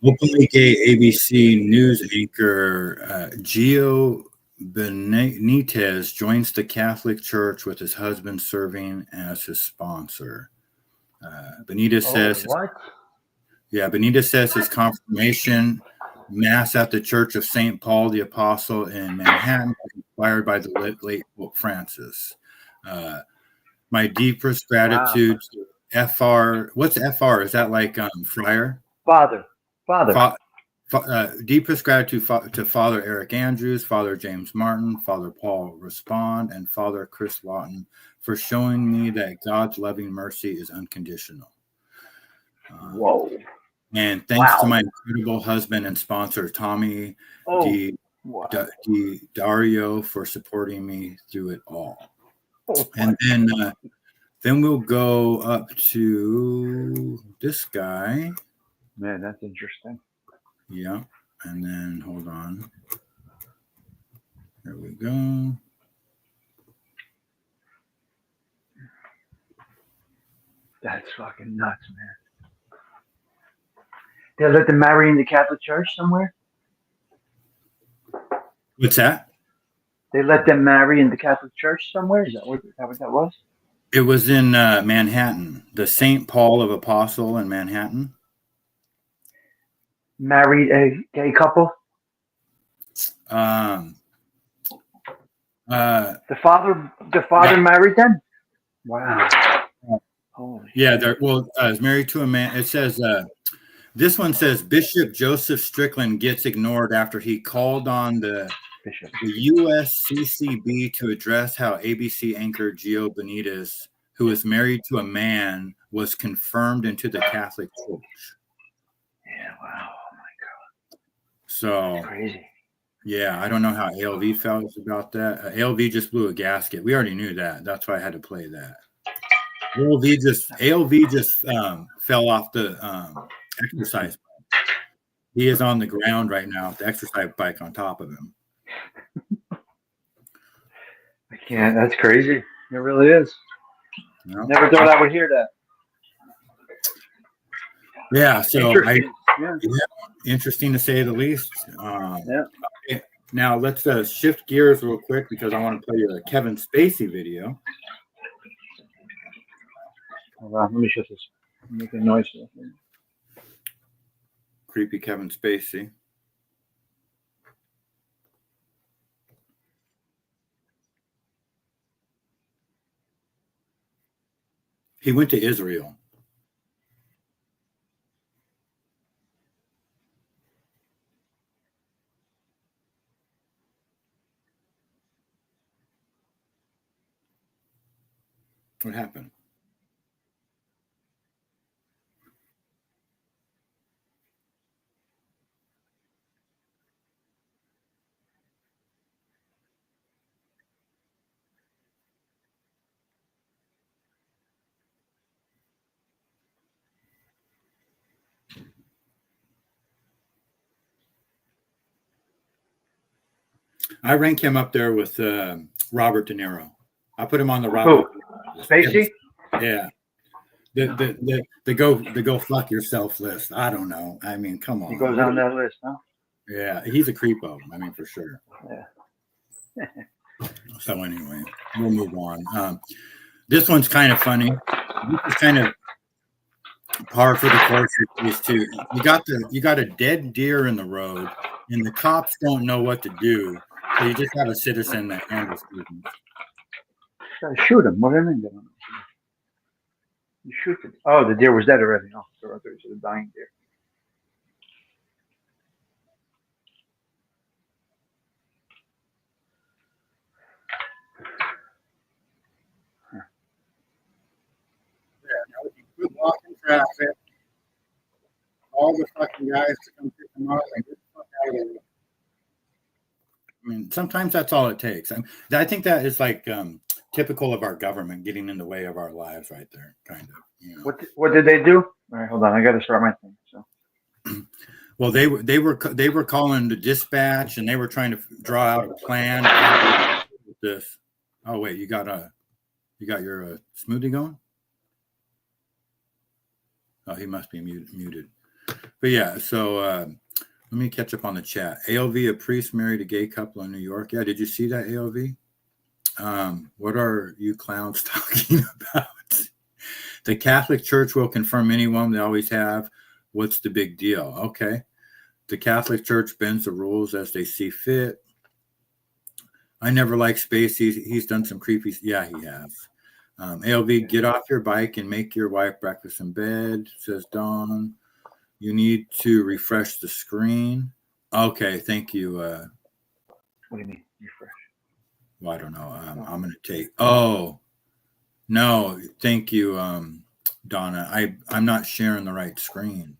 Openly gay ABC news anchor Gio Benitez joins the Catholic Church with his husband serving as his sponsor. Benitez says, what? Yeah, Benitez says his confirmation mass at the Church of St. Paul the Apostle in Manhattan was inspired by the late Pope Francis. My deepest gratitude to FR. What's FR? Is that like friar? Father. Deepest gratitude to Father Eric Andrews, Father James Martin, Father Paul Respond, and Father Chris Lawton for showing me that God's loving mercy is unconditional. Whoa. And thanks to my incredible husband and sponsor, Tommy Dario, for supporting me through it all. And then we'll go up to this guy. Man, that's interesting. Yeah. And then hold on. There we go. That's fucking nuts, man. They let them marry in the Catholic Church somewhere? What's that? They let them marry in the Catholic Church somewhere? Is that what that was? It was in Manhattan, the St. Paul of Apostle in Manhattan. Married a gay couple? The father married them? Wow. Holy is married to a man. It says this one says Bishop Joseph Strickland gets ignored after he called on the USCCB to address how ABC anchor Gio Benitez, who is married to a man, was confirmed into the Catholic Church. Yeah, wow. Oh my God. So that's crazy. Yeah, I don't know how ALV felt about that. ALV just blew a gasket. We already knew that. That's why I had to play that. ALV just fell off the exercise bike. He is on the ground right now with the exercise bike on top of him. I can't. That's crazy. It really is. No? Never thought I would hear that. Yeah, so interesting. Interesting to say the least. Yeah. Okay. Now let's shift gears real quick because I want to play a Kevin Spacey video. Hold on, let me shut this. Make a noise. Creepy Kevin Spacey. He went to Israel. What happened? I rank him up there with Robert De Niro. I put him on the Robert. Spacey? Yeah. The go fuck yourself list. I don't know. I mean, come on. He goes on that list, huh? Yeah, he's a creepo. I mean, for sure. Yeah. So anyway, we'll move on. This one's kind of funny. This is kind of par for the course with these two. You got a dead deer in the road, and the cops don't know what to do. So you just have a citizen that handles business. Gotta shoot him. What do you mean? You shoot it. Oh, the deer was dead already. Oh, I thought it was a dying deer. Good walking traffic. All the fucking guys to come pick them up and get the fuck out of there. I mean, sometimes that's all it takes. I think that is like typical of our government getting in the way of our lives, right there, kind of. You know? What did they do? All right, hold on. I got to start my thing. So. Well, they were calling the dispatch, and they were trying to draw out a plan. This. Oh wait, you got your smoothie going? Oh, he must be muted. But yeah, so let me catch up on the chat. ALV, a priest married a gay couple in New York. Yeah, did you see that, ALV? What are you clowns talking about? The Catholic Church will confirm anyone. They always have. What's the big deal? Okay. The Catholic Church bends the rules as they see fit. I never liked Spacey. He's done some creepy. Yeah, he has. ALV, get off your bike and make your wife breakfast in bed, says Dawn. You need to refresh the screen. Okay, thank you. What do you mean, refresh? Well, I don't know. I'm going to take. Oh, no, thank you, Donna. I'm not sharing the right screen.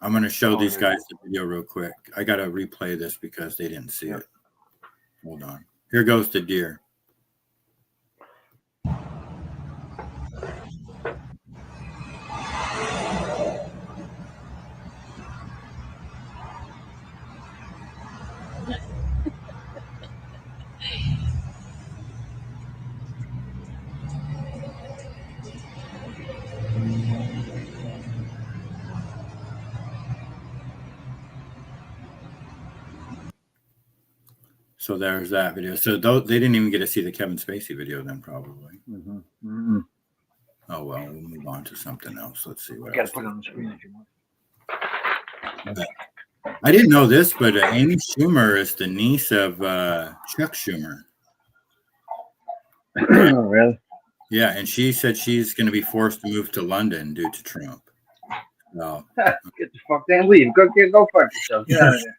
I'm going to show these guys the video real quick. I got to replay this because they didn't see it. Hold on. Here goes the deer. So there's that video. So they didn't even get to see the Kevin Spacey video then, probably. Mm-hmm. Mm-hmm. Oh, well, we'll move on to something else. Let's see what You got else. to put it on the screen if you want. I didn't know this, but Amy Schumer is the niece of Chuck Schumer. Oh, really? Yeah, and she said she's going to be forced to move to London due to Trump. So, Get the fuck down, leave. Go fuck yourself. Get out of there.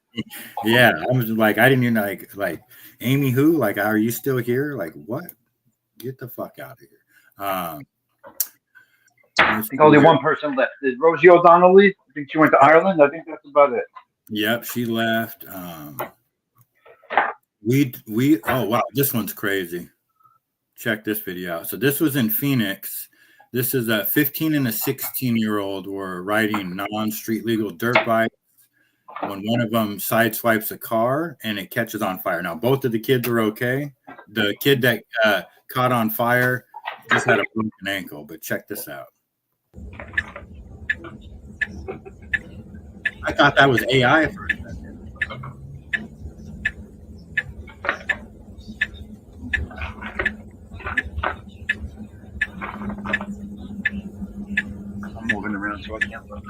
yeah, I was like, I didn't even like Amy who? Like, are you still here? Like, what? Get the fuck out of here. I think only one person left. Did Rosie O'Donnell leave? I think she went to Ireland. I think that's about it. Yep, she left. Oh wow, this one's crazy. Check this video out. So this was in Phoenix. This is a 15 and a 16-year-old were riding non-street legal dirt bikes when one of them sideswipes a car and it catches on fire. Now both of the kids are okay. The kid that caught on fire just had a broken ankle, but check this out. I thought that was AI for a second. I'm moving around so I can't look.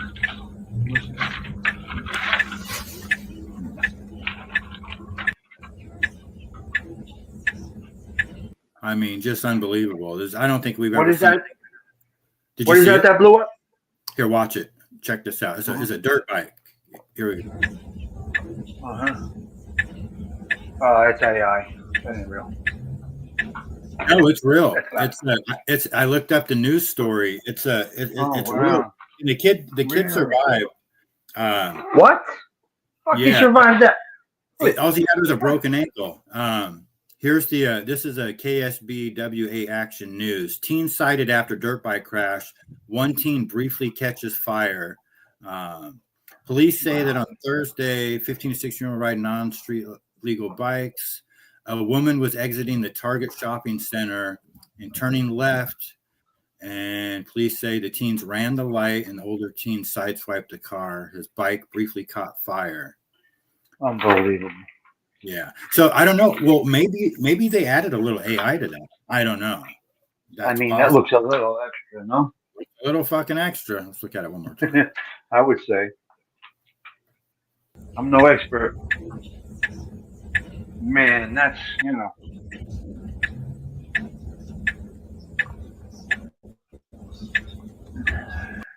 I mean, just unbelievable. I don't think we've What ever is seen. that? Did What you is see that it? that blew up? Here, watch it. Check this out. It's a dirt bike. Here we go. Oh, it's AI. That ain't real. No, it's real. That's It's. I looked up the news story. It's Oh, real. wow. And the kid Really? survived. What? Fuck, you Yeah. survived that. All he had was a broken ankle. Here's the. This is a KSBWA Action News. Teen sighted after dirt bike crash. One teen briefly catches fire. Police say that on Thursday, 15 to 16-year-old riding on street legal bikes. A woman was exiting the Target shopping center and turning left. And police say the teens ran the light and the older teen sideswiped the car. His bike briefly caught fire. Unbelievable. Yeah. So I don't know. Well, maybe they added a little AI to that. I don't know. I That's mean, possible. that looks a little extra, no? A little fucking extra. Let's look at it one more time. I would say. I'm no expert. Man, that's,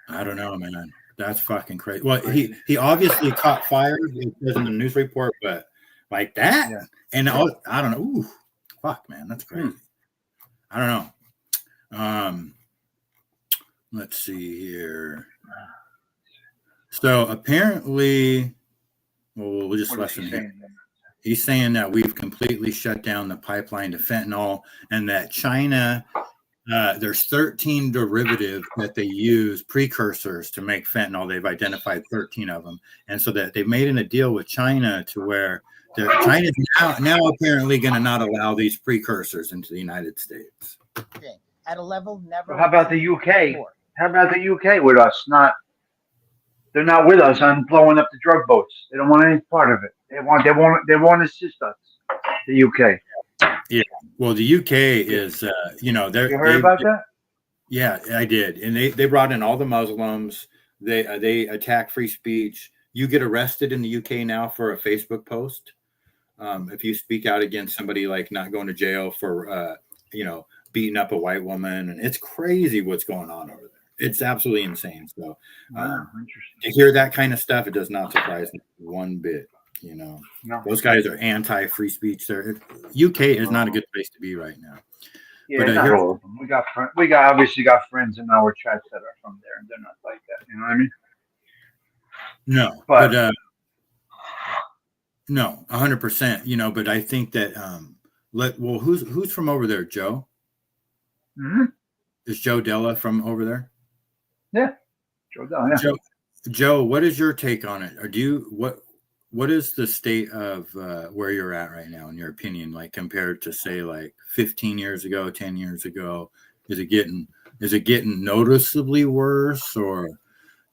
I don't know, man. That's fucking crazy. Well, he obviously caught fire. It says in the news report, but like that, Yeah. and I don't know. Ooh, fuck, man, that's crazy. I don't know. Let's see here. So apparently, well, we'll just What is listen he here. saying? He's saying that we've completely shut down the pipeline to fentanyl, and that China, there's 13 derivatives that they use, precursors to make fentanyl. They've identified 13 of them, and so that they've made a deal with China to where China's now apparently going to not allow these precursors into the United States. At a level never. How about the UK? before. How about the UK with us? They're not with us on blowing up the drug boats. They don't want any part of it. They want to assist us. The UK. Yeah. Well, the UK is, they're. You heard about that? Yeah, I did, and they brought in all the Muslims. They attack free speech. You get arrested in the UK now for a Facebook post. If you speak out against somebody, like not going to jail for beating up a white woman, and it's crazy what's going on over there. It's absolutely insane. So Interesting. to hear that kind of stuff, it does not surprise me one bit. No. Those guys are anti-free speech. UK is not a good place to be right now. Yeah, But, not all of them. We obviously got friends in our chats that are from there, and they're not like that. You know what I mean? No, but no, 100%. But I think that who's from over there, Joe? Mm-hmm. Is Joe Della from over there? Yeah, Joe Della. Yeah. Joe, what is your take on it? Or what is the state of where you're at right now, in your opinion, like compared to say like 15 years ago, 10 years ago? Is it getting noticeably worse, or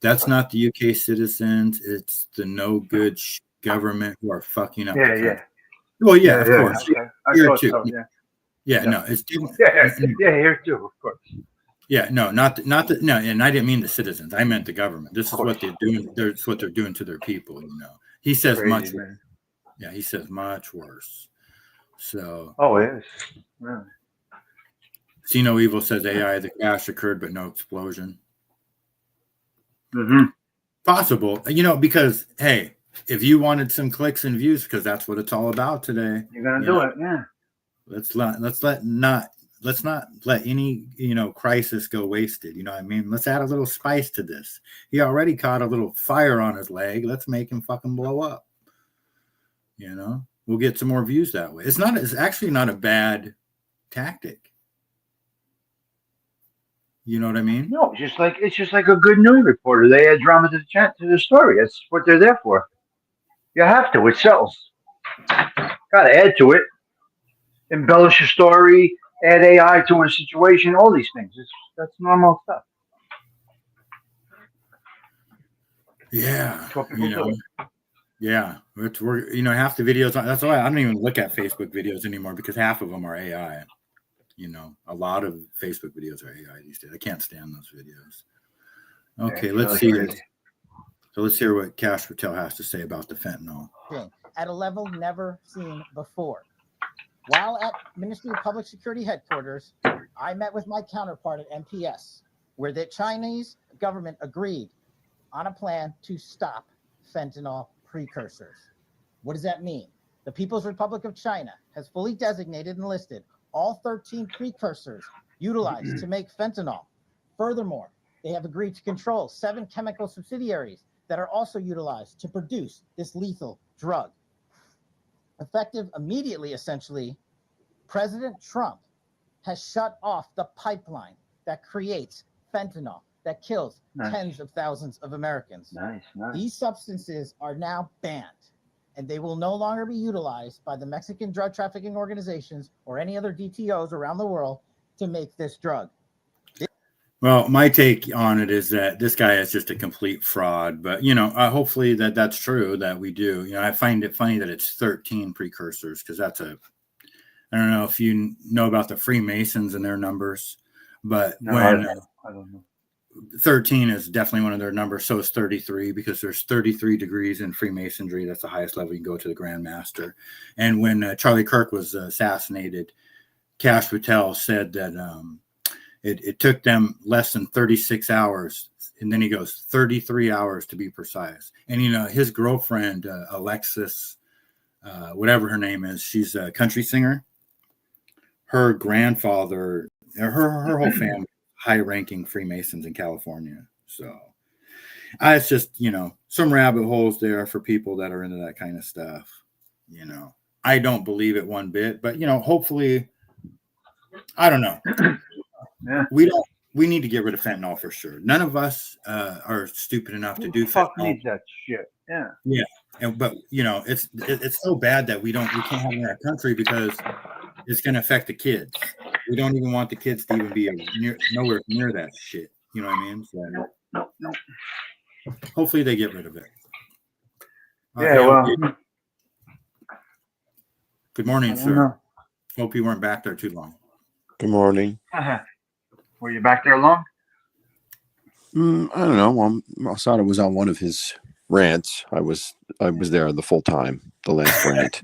that's not the UK citizens? It's the no good government who are fucking up. Yeah. Well, yeah, of course. Okay. I Here thought too. so. Yeah. Yeah, no, it's Yeah, here too, of course. Yeah, no, not no, and I didn't mean the citizens. I meant the government. This is what they're doing. That's what they're doing to their people. He says Crazy, much. man. Yeah, he says much worse. So. Oh, it is. Really? See No Evil says AI, the crash occurred, but no explosion. Mm-hmm. Possible, because hey, if you wanted some clicks and views, because that's what it's all about today. You're gonna do it, yeah. Let's not let any crisis go wasted. You know what I mean? Let's add a little spice to this. He already caught a little fire on his leg. Let's make him fucking blow up. We'll get some more views that way. It's actually not a bad tactic. You know what I mean? No, it's just like a good news reporter. They add drama to the story. That's what they're there for. You have to. It sells. Got to add to it. Embellish a story. Add AI to a situation. All these things. That's normal stuff. Yeah. That's what people do. Yeah. We're half the videos. That's why I don't even look at Facebook videos anymore, because half of them are AI. A lot of Facebook videos are AI these days. I can't stand those videos. Okay, let's see. So let's hear what Cash Patel has to say about the fentanyl. At a level never seen before. While at Ministry of Public Security headquarters, I met with my counterpart at MPS, where the Chinese government agreed on a plan to stop fentanyl precursors. What does that mean? The People's Republic of China has fully designated and listed all 13 precursors utilized to make fentanyl. Furthermore, they have agreed to control 7 chemical subsidiaries that are also utilized to produce this lethal drug. Effective immediately, essentially, President Trump has shut off the pipeline that creates fentanyl that kills tens of thousands of Americans. Nice. These substances are now banned, and they will no longer be utilized by the Mexican drug trafficking organizations or any other DTOs around the world to make this drug. Well, my take on it is that this guy is just a complete fraud. But, hopefully that's true, that we do. I find it funny that it's 13 precursors, because I don't know if you know about the Freemasons and their numbers, but I don't know. 13 is definitely one of their numbers. So is 33, because there's 33 degrees in Freemasonry. That's the highest level you can go to, the Grand Master. And when Charlie Kirk was assassinated, Cash Patel said that it took them less than 36 hours. And then he goes 33 hours to be precise. And, his girlfriend, Alexis, whatever her name is, she's a country singer. Her grandfather, her whole family, high-ranking Freemasons in California. So it's just, some rabbit holes there for people that are into that kind of stuff. I don't believe it one bit, but, hopefully, I don't know. Yeah. We need to get rid of fentanyl for sure. None of us are stupid enough to do fuck fentanyl. needs that shit. Yeah. But it's so bad that we can't have it in our country, because it's going to affect the kids. We don't even want the kids to even be nowhere near that shit. You know what I mean? So, No. hopefully they get rid of it. Good morning, sir. Hope you weren't back there too long. Good morning. Were you back there long? I don't know. I thought it was on one of his rants. I was there the full time, the last rant.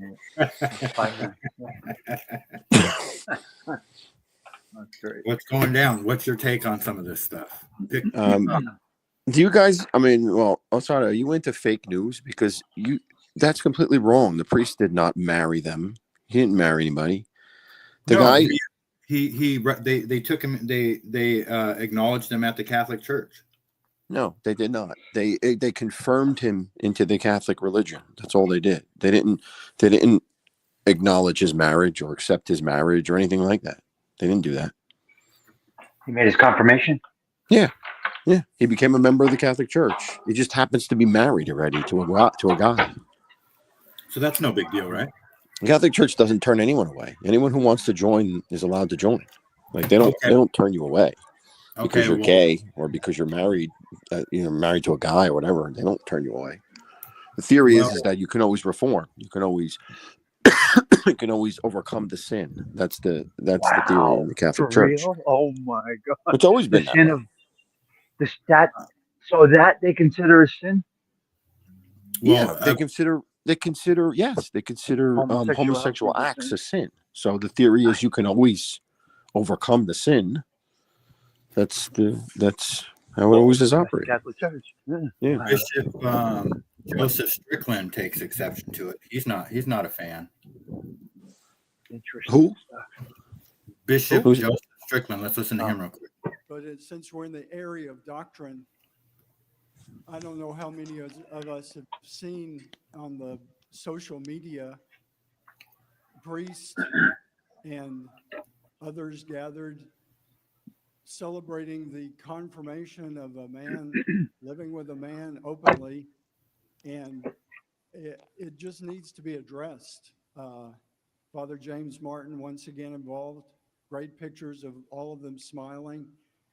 That's great. What's going down? What's your take on some of this stuff? Do you guys? I mean, well, Osada, are you into fake news? Because that's completely wrong. The priest did not marry them. He didn't marry anybody. The guy. They took him. They acknowledged him at the Catholic Church. No, they did not. They confirmed him into the Catholic religion. That's all they did. They didn't acknowledge his marriage or accept his marriage or anything like that. They didn't do that. He made his confirmation? Yeah. He became a member of the Catholic Church. He just happens to be married already to a guy. So that's no big deal, right? The Catholic Church doesn't turn anyone away. Anyone who wants to join is allowed to join. Like they don't turn you away because you're gay or because you're married, married to a guy or whatever. They don't turn you away. The theory is that you can always reform. You can always overcome the sin. That's the theory in the Catholic Church. Real? Oh my God! It's always been the sin of that. So that they consider a sin. Yeah, they consider homosexual acts a sin. So the theory is you can always overcome the sin. That's how it always is operated. Catholic Church. Yeah. Bishop Joseph Strickland takes exception to it. He's not a fan. Interesting. Who? Bishop Joseph Strickland. Let's listen to him real quick. But since we're in the area of doctrine, I don't know how many of us have seen on the social media priests and others gathered celebrating the confirmation of a man living with a man openly, and it just needs to be addressed. Father James Martin once again involved, great pictures of all of them smiling.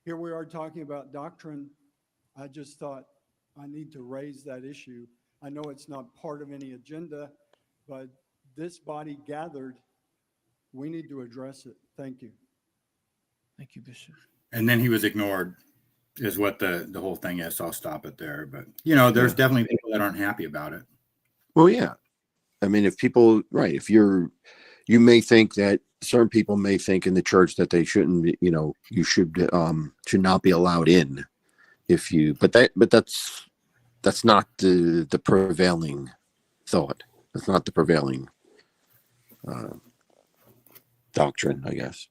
Here we are talking about doctrine. I just thought I need to raise that issue. I know it's not part of any agenda, but this body gathered, we need to address it. Thank you. Thank you, Bishop. And then he was ignored, is what the whole thing is. So I'll stop it there. But there's definitely people that aren't happy about it. Well, yeah. I mean, if you're you may think that certain people may think in the church that they shouldn't be, you should not be allowed in if you, but that's not the prevailing thought. That's not the prevailing doctrine, I guess.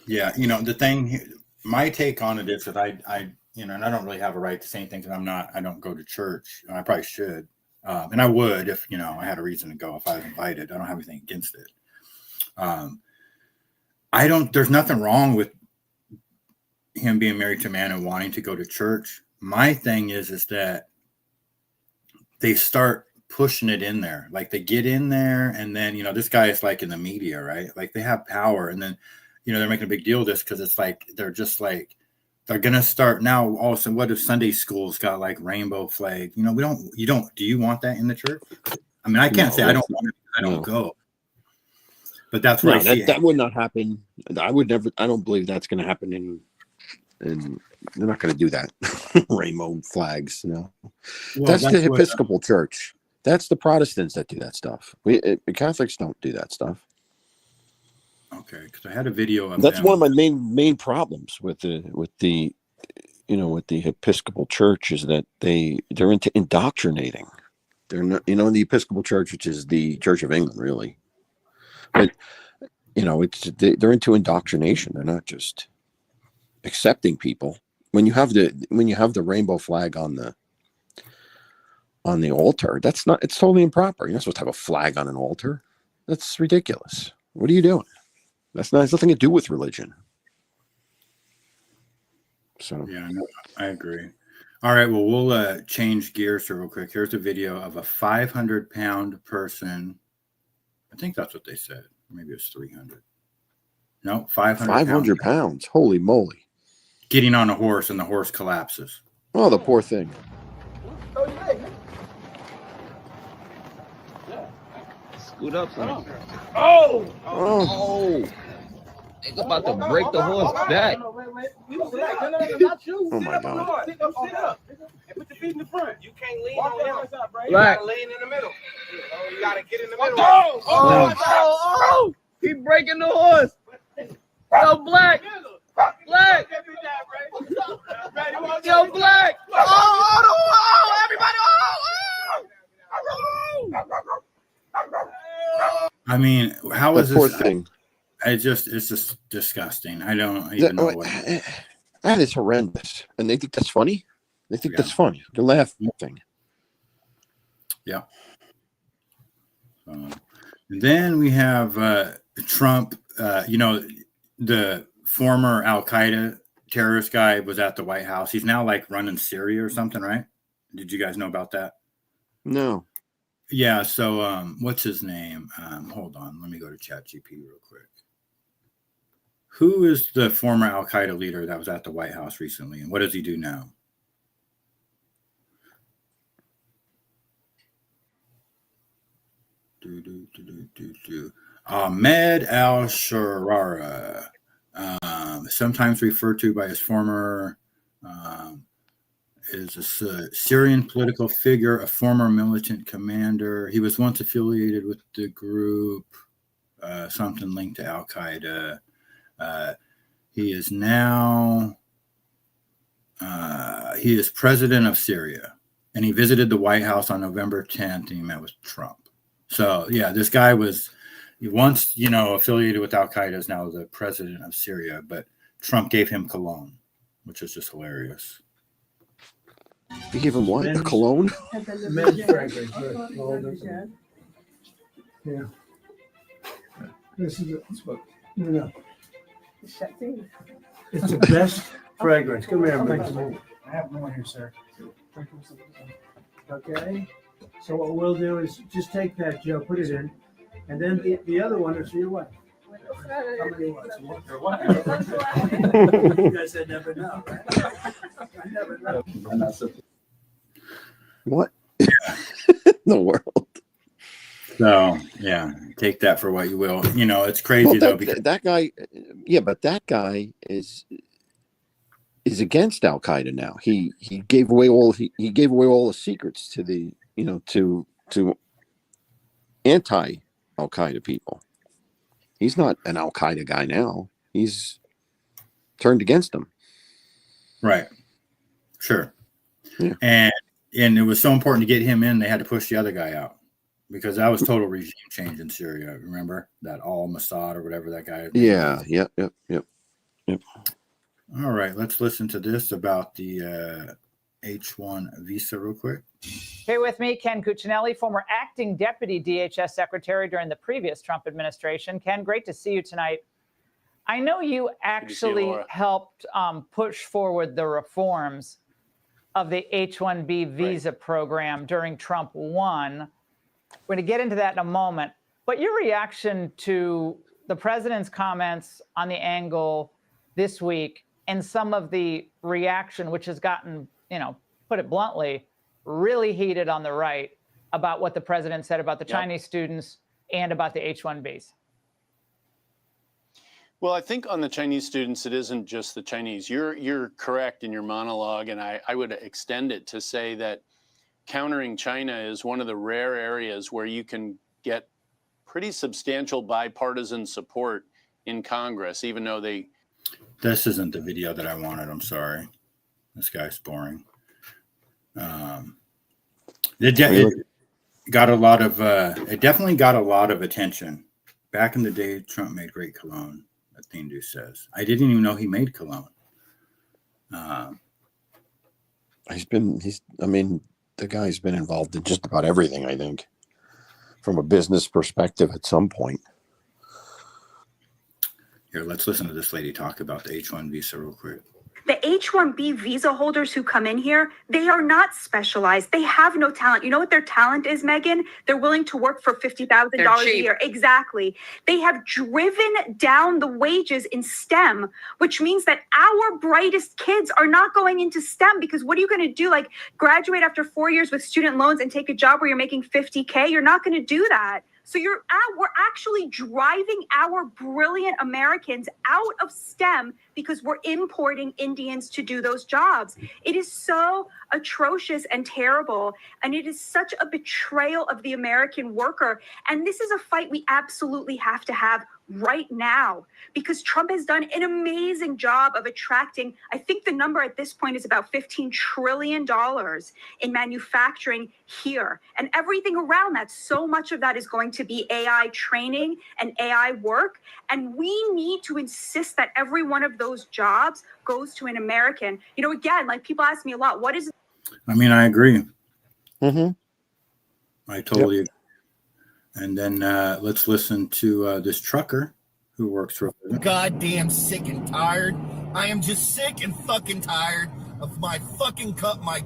Yeah, the thing, my take on it is that I and I don't really have a right to say anything because I don't go to church. And I probably should. And I would if, I had a reason to go if I was invited. I don't have anything against it. There's nothing wrong with him being married to a man and wanting to go to church. My thing is that they start pushing it in there. Like they get in there and then, this guy is like in the media, right? Like they have power and then, they're making a big deal of this because it's like, they're just like, they're going to start now. All of a sudden, what if Sunday school's got like rainbow flag? Do you want that in the church? I mean, I can't say I don't want it. I don't go. But that's what I see. That would not happen. I don't believe that's going to happen and they're not going to do that. Rainbow flags, Well, that's the Episcopal Church. That's the Protestants that do that stuff. Catholics don't do that stuff. Okay, because I had a video of that's them. one of my main problems with the Episcopal Church is that they're into indoctrinating. They're not, the Episcopal Church, which is the Church of England, really. But they're into indoctrination. They're not just accepting people. When you have the rainbow flag on the altar, it's totally improper. You're not supposed to have a flag on an altar. That's ridiculous. What are you doing? Has nothing to do with religion. So yeah, I agree. All right, well, we'll change gears here real quick. Here's a video of a 500-pound person. I think that's what they said. Maybe it's 300. No, 500 pounds. Holy moly! Getting on a horse and the horse collapses. Oh, the poor thing. Scoot up, son. Oh! It's about to break the horse back. Oh my God! Sit up. And put your feet in the front. You can't lean on him. You Black. gotta lean in the middle. You gotta get in the middle. Oh! Keep breaking the horse. Yo, Black. Black. Yo, Black. Oh, everybody. I mean, how is poor this? Thing. It's just disgusting. I don't even know what. That is horrendous, and they think that's funny. They think that's funny. They're laughing. Yeah. Then we have Trump. The former Al Qaeda terrorist guy was at the White House. He's now like running Syria or something, right? Did you guys know about that? No. Yeah. So, what's his name? Hold on. Let me go to ChatGPT real quick. Who is the former Al Qaeda leader that was at the White House recently, and what does he do now? Ahmed al-Sharara, sometimes referred to by his former, is a Syrian political figure, a former militant commander. He was once affiliated with the group, something linked to Al-Qaeda. He is now, he is president of Syria, and he visited the White House on November 10th, and he met with Trump. So, yeah, this guy was once, affiliated with Al-Qaeda, is now the president of Syria, but Trump gave him cologne, which is just hilarious. You gave him what? A cologne? Men's fragrance. Yeah. This is what. It's the best fragrance. Come here, man. I have more here, sir. Okay. So what we'll do is just take that, Joe, put it in, and then the other one is for your wife. How many wives? One for what? You guys said never know. I never know. What? in the world? So yeah, take that for what you will. It's crazy though, because that guy, yeah, but that guy is against Al Qaeda now. He gave away all the secrets to the to anti Al Qaeda people. He's not an Al Qaeda guy now. He's turned against him. Right. Sure. Yeah. And it was so important to get him in. They had to push the other guy out because that was total regime change in Syria. Remember that al-Mossad or whatever that guy. Yeah. Yep. All right. Let's listen to this about the H-1 visa real quick. Here with me, Ken Cuccinelli, former acting deputy DHS secretary during the previous Trump administration. Ken, great to see you tonight. I know you actually helped push forward the reforms of the H-1B visa program during Trump 1. We're going to get into that in a moment. But your reaction to the president's comments on the angle this week and some of the reaction, which has gotten, put it bluntly, really heated on the right about what the president said about the Chinese students and about the H-1Bs. Well, I think on the Chinese students, it isn't just the Chinese. You're correct in your monologue, and I would extend it to say that countering China is one of the rare areas where you can get pretty substantial bipartisan support in Congress, even though they... This isn't the video that I wanted. I'm sorry. This guy's boring. It got a lot of... it definitely got a lot of attention. Back in the day, Trump made great cologne. That thing dude says. I didn't even know he made cologne. The guy's been involved in just about everything, I think, from a business perspective at some point. Here, let's listen to this lady talk about the H-1 visa real quick. The H-1B visa holders who come in here, they are not specialized. They have no talent. You know what their talent is, Megan? They're willing to work for $50,000 a year. Exactly. They have driven down the wages in STEM, which means that our brightest kids are not going into STEM because what are you going to do? Like graduate after 4 years with student loans and take a job where you're making $50K? You're not going to do that. So we're actually driving our brilliant Americans out of STEM because we're importing Indians to do those jobs. It is so atrocious and terrible. And it is such a betrayal of the American worker. And this is a fight we absolutely have to have right now because Trump has done an amazing job of attracting, I think the number at this point is about $15 trillion in manufacturing here and everything around that. So much of that is going to be AI training and AI work. And we need to insist that every one of those jobs goes to an American. Again, like people ask me a lot, what is... I agree. Mm-hmm. I totally agree. And then let's listen to this trucker who works for... Goddamn sick and tired. I am just sick and fucking tired of my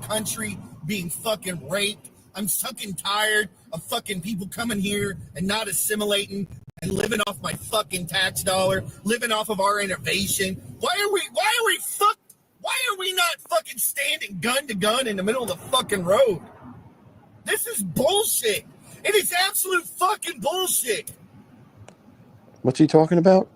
country being fucking raped. I'm fucking tired of fucking people coming here and not assimilating and living off my fucking tax dollar, living off of our innovation. Why are we not fucking standing gun to gun in the middle of the fucking road? This is bullshit. It is absolute fucking bullshit. What's he talking about?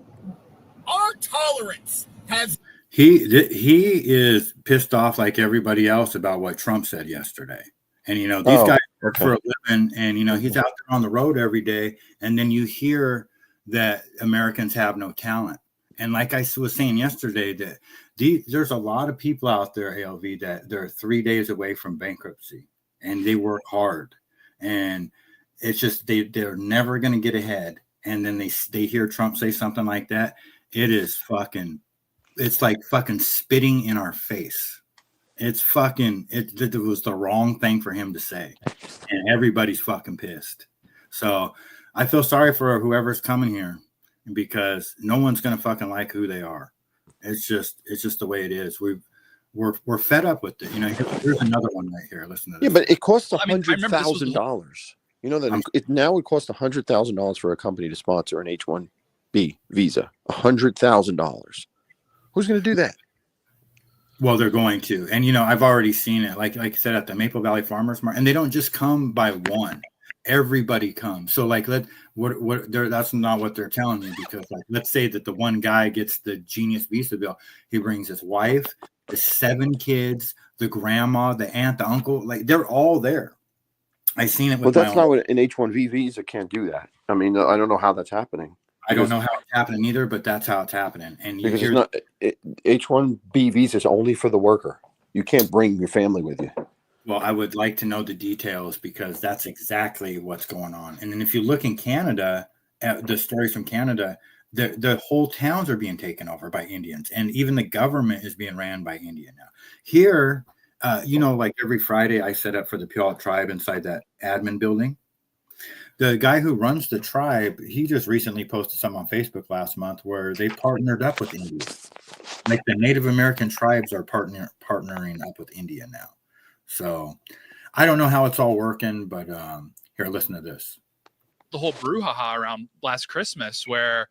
Our tolerance has... He is pissed off like everybody else about what Trump said yesterday. And, these guys work for a living and, he's out there on the road every day. And then you hear that Americans have no talent. And like I was saying yesterday, that there's a lot of people out there, ALV, that they're 3 days away from bankruptcy and they work hard. And it's just they're never going to get ahead. And then they hear Trump say something like that. It's like fucking spitting in our face. It was the wrong thing for him to say. And everybody's fucking pissed. So I feel sorry for whoever's coming here because no one's going to fucking like who they are. It's just the way it is. We're fed up with it. Here's another one right here. Listen to this. Yeah, but it costs $100,000. You know that now it costs $100,000 for a company to sponsor an H-1B visa. $100,000. Who's going to do that? Well, they're going to, and I've already seen it. Like I said at the Maple Valley Farmers Market, and they don't just come by one. Everybody comes. So that's not what they're telling me because let's say that the one guy gets the genius visa bill. He brings his wife, the 7 kids, the grandma, the aunt, the uncle. Like they're all there. I seen it. But that's not what an H-1B visa can't do that. I don't know how that's happening. I don't know how it's happening either, but that's how it's happening. And you Because hear, it's not H-1B visa is only for the worker. You can't bring your family with you. well, I would like to know the details because that's exactly what's going on. And then if you look in Canada, at the stories from Canada, the whole towns are being taken over by Indians, and even the government is being ran by India now. Here, like every Friday, I set up for the Puyallup tribe inside that admin building. The guy who runs the tribe, he just recently posted something on Facebook last month where they partnered up with India. Like the Native American tribes are partnering up with India now. So I don't know how it's all working, but here, listen to this. The whole brouhaha around last Christmas where,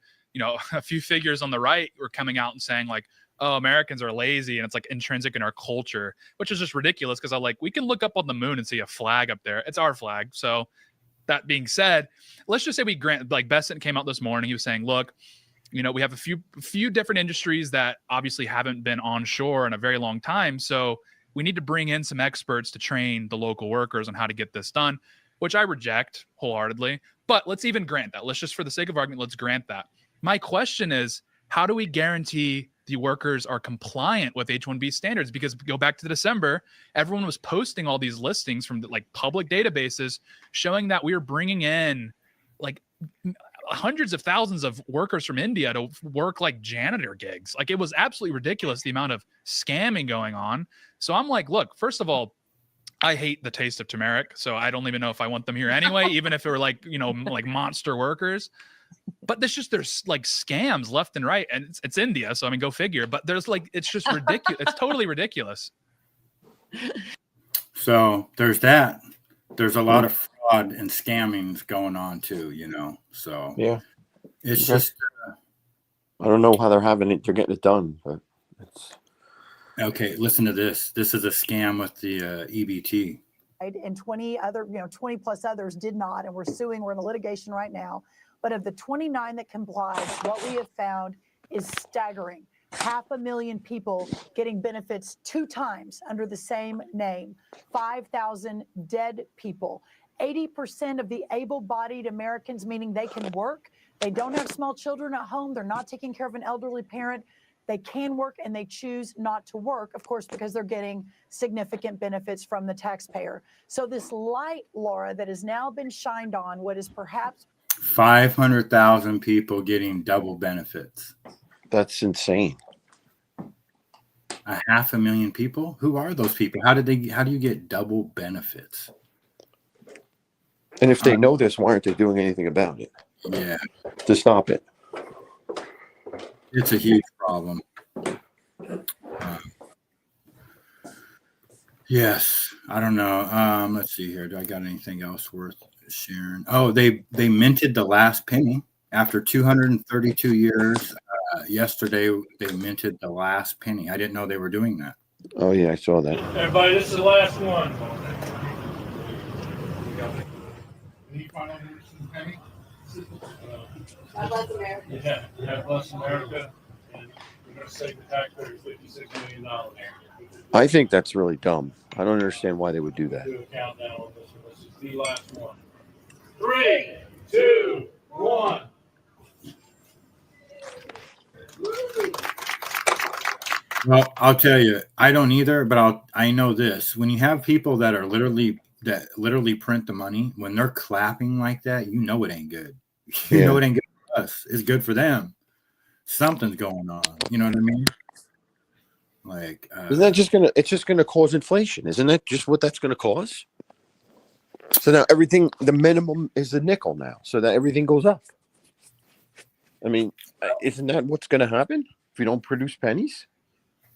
a few figures on the right were coming out and saying like, oh, Americans are lazy and it's like intrinsic in our culture, which is just ridiculous because we can look up on the moon and see a flag up there. It's our flag. So that being said, let's just say we grant, like Besant came out this morning. He was saying, look, we have a few different industries that obviously haven't been onshore in a very long time. So we need to bring in some experts to train the local workers on how to get this done, which I reject wholeheartedly. But let's even grant that. Let's just, for the sake of argument, let's grant that. My question is, how do we guarantee the workers are compliant with H-1B standards? Because go back to December, everyone was posting all these listings from public databases showing that we were bringing in hundreds of thousands of workers from India to work like janitor gigs. It was absolutely ridiculous, the amount of scamming going on. So I'm like, look, first of all, I hate the taste of turmeric, so I don't even know if I want them here anyway, even if it were like monster workers. But there's scams left and right, and it's India, so I mean, go figure. But there's it's just ridiculous. It's totally ridiculous. So there's that. There's a lot of fraud and scammings going on too, So yeah, it's just. I don't know how they're getting it done, but it's. Okay, listen to this. This is a scam with the EBT. And 20 plus others did not, and we're suing. We're in a litigation right now. But of the 29 that complied, what we have found is staggering. 500,000 people getting benefits 2 times under the same name. 5,000 dead people. 80% of the able-bodied Americans, meaning they can work. They don't have small children at home. They're not taking care of an elderly parent. They can work and they choose not to work, of course, because they're getting significant benefits from the taxpayer. So this light, Laura, that has now been shined on what is perhaps 500,000 people getting double benefits. That's insane. 500,000 people? Who are those people? How do you get double benefits? And if they know this, why aren't they doing anything about it? Yeah. To stop it. It's a huge problem. Yes. I don't know. Let's see here. Do I got anything else worth sharing? Oh, they minted the last penny after 232 years. Yesterday, they minted the last penny. I didn't know they were doing that. Oh, yeah, I saw that. Everybody, this is the last one. Any final penny? God bless America. Yeah, God bless America. And we're going to save the taxpayers $56 million. I think that's really dumb. I don't understand why they would do that. Do a countdown on this one. This is the last one. 3, 2, 1. Well, I'll tell you, I don't either, but I know this. When you have people that literally print the money, when they're clapping like that, you know it ain't good. You know it ain't good for us. It's good for them. Something's going on. You know what I mean? Isn't that it's just gonna cause inflation? Isn't that just what that's gonna cause? So now the minimum is a nickel now, so that everything goes up. I mean, isn't that what's gonna happen if you don't produce pennies?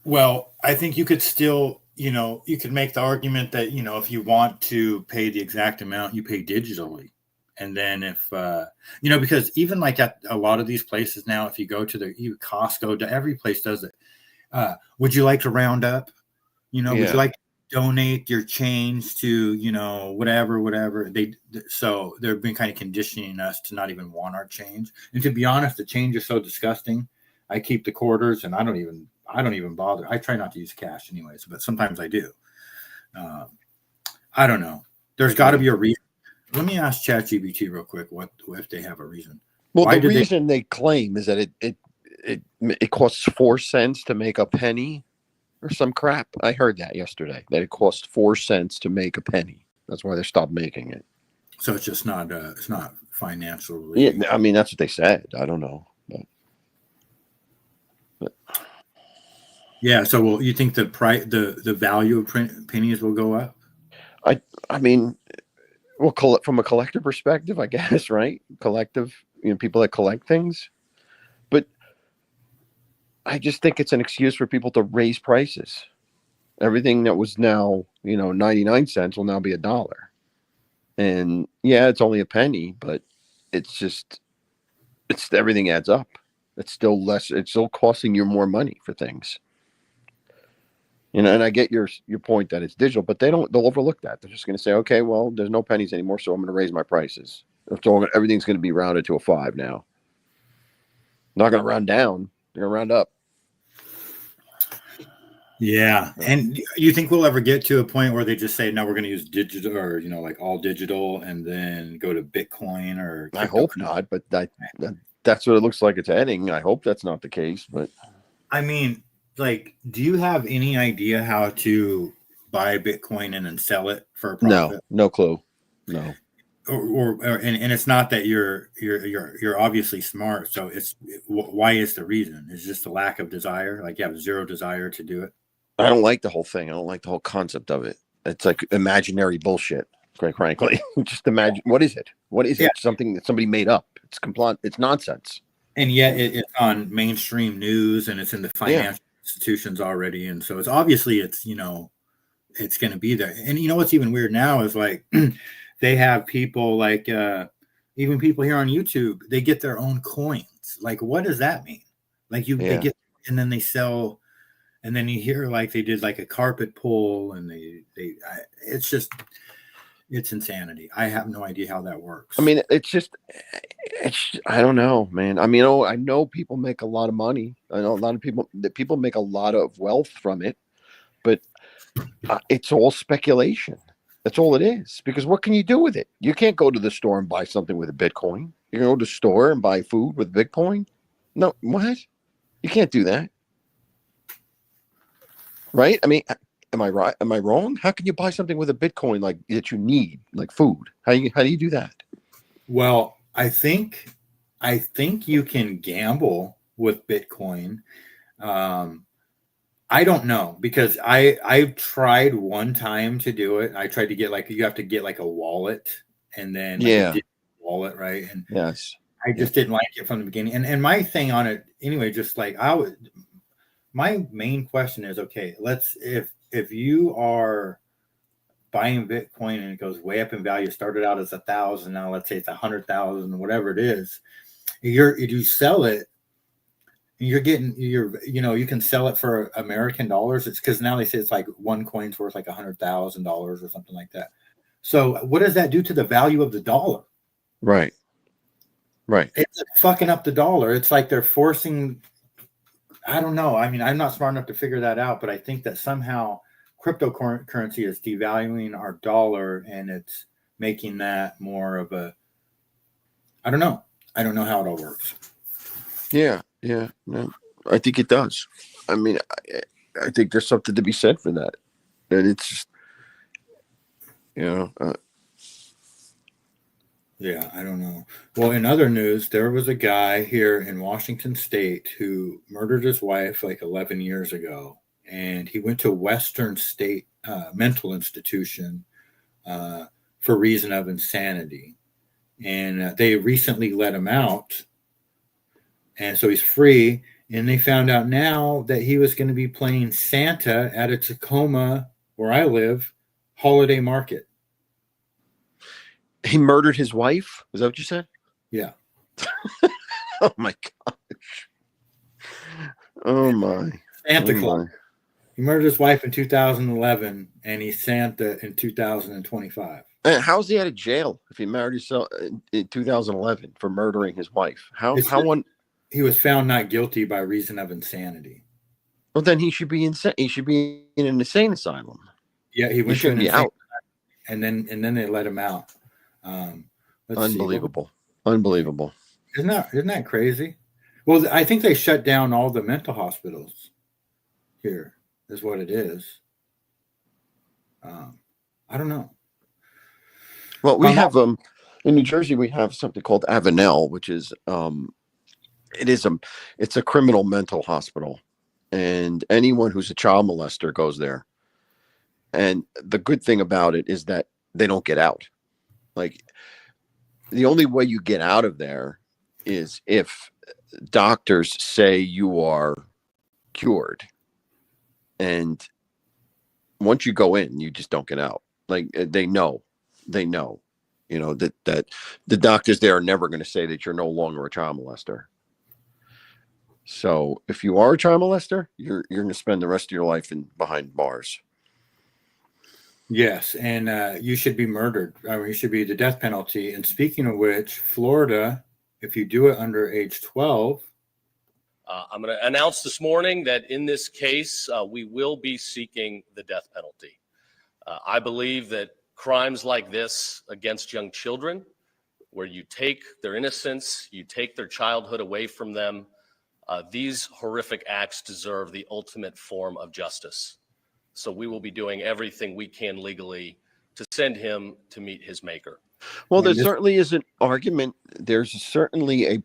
Well, I think you could still, you could make the argument that, if you want to pay the exact amount, you pay digitally. And then if, because even like at a lot of these places now, if you go to Costco, every place does it. Would you like to round up? Would you like to donate your change to, whatever? So they've been kind of conditioning us to not even want our change. And to be honest, the change is so disgusting. I keep the quarters and I don't even bother. I try not to use cash anyways, but sometimes I do. I don't know. There's got to be a reason. Let me ask ChatGPT real quick if they have a reason. Well, Why the did reason they claim is that it costs 4 cents to make a penny or some crap. I heard that yesterday, that it costs 4 cents to make a penny. That's why they stopped making it. So it's just not it's not financially. Yeah, I mean that's what they said. I don't know, but Yeah. So, well, you think the price, the value of pennies will go up? I mean, well, from a collector perspective, I guess, right? Collective, people that collect things, but I just think it's an excuse for people to raise prices. Everything that was now, 99 cents will now be $1. And yeah, it's only a penny, but it's everything adds up. It's still less. It's still costing you more money for things. And I get your point that it's digital, but they'll overlook that. They're just going to say, okay, well, there's no pennies anymore, so I'm going to raise my prices. So everything's going to be rounded to a 5 now. Not going to round down. They're going to round up. Yeah. And you think we'll ever get to a point where they just say, no, we're going to use digital, or, like all digital, and then go to Bitcoin or I hope not, but that's what it looks like it's heading. I hope that's not the case, but I mean, like, do you have any idea how to buy Bitcoin and then sell it for a profit? No clue. No. And it's not that you're obviously smart. So why is the reason? It's just a lack of desire. Like you have zero desire to do it. I don't like the whole thing. I don't like the whole concept of it. It's like imaginary bullshit, quite frankly. Just imagine, what is it? What is it? Something that somebody made up. It's complete. It's nonsense. And yet it's on mainstream news and it's in the financial institutions already. And so it's obviously it's going to be there. And what's even weird now is like they have people like even people here on YouTube, they get their own coins. Like, what does that mean? Like they get, and then they sell. And then you hear like they did like a carpet pull, and it's insanity. I have no idea how that works. I mean, I don't know, man. I mean, I know people make a lot of money. I know a lot of people make a lot of wealth from it, but it's all speculation. That's all it is. Because what can you do with it? You can't go to the store and buy something with a Bitcoin. You can go to the store and buy food with Bitcoin. No, what? You can't do that. Right? I mean, am I right? Am I wrong? How can you buy something with a Bitcoin like that you need, like food? How do you do that? Well, I think you can gamble with Bitcoin. I don't know, because I've tried one time to do it. I tried to get you have to get like a wallet, and then a wallet, right? And yes, I just didn't like it from the beginning. And my thing on it anyway, just like my main question is, okay, if you are buying Bitcoin and it goes way up in value, started out as 1,000, now let's say it's 100,000, whatever it is, you sell it, and you can sell it for American dollars. It's because now they say it's like one coin's worth like $100,000 or something like that. So what does that do to the value of the dollar? Right. It's fucking up the dollar. It's like they're forcing. I don't know. I mean, I'm not smart enough to figure that out, but I think that somehow cryptocurrency is devaluing our dollar, and it's making that more of a. I don't know. I don't know how it all works. Yeah. No, I think it does. I mean, I think there's something to be said for that. And it's just, Yeah, I don't know. Well, in other news, there was a guy here in Washington State who murdered his wife like 11 years ago, and he went to Western State mental institution for reason of insanity. And they recently let him out, and so he's free. And they found out now that he was going to be playing Santa at a Tacoma, where I live, holiday market. He murdered his wife? Is that what you said? Yeah. Oh my gosh. Oh my. Santa Claus. He murdered his wife in 2011, and he's Santa in 2025. And how's he out of jail if he married himself in 2011 for murdering his wife? He was found not guilty by reason of insanity. Well, then he should be insane. He should be in an insane asylum. Yeah, he went to an insane out, and then they let him out. Unbelievable. Unbelievable. Isn't that crazy? Well, I think they shut down all the mental hospitals here, is what it is. I don't know. Well, we have in New Jersey we have something called Avenel, which is it's a criminal mental hospital, and anyone who's a child molester goes there. And the good thing about it is that they don't get out. Like, the only way you get out of there is if doctors say you are cured, and once you go in, you just don't get out. Like, they know, that the doctors there are never going to say that you're no longer a child molester. So if you are a child molester, you're going to spend the rest of your life behind bars. Yes, and you should be murdered. I mean, you should be the death penalty. And speaking of which, Florida, if you do it under age 12. I'm going to announce this morning that in this case, we will be seeking the death penalty. I believe that crimes like this against young children, where you take their innocence, you take their childhood away from them, these horrific acts deserve the ultimate form of justice. So we will be doing everything we can legally to send him to meet his maker. Well, there certainly is an argument. There's certainly a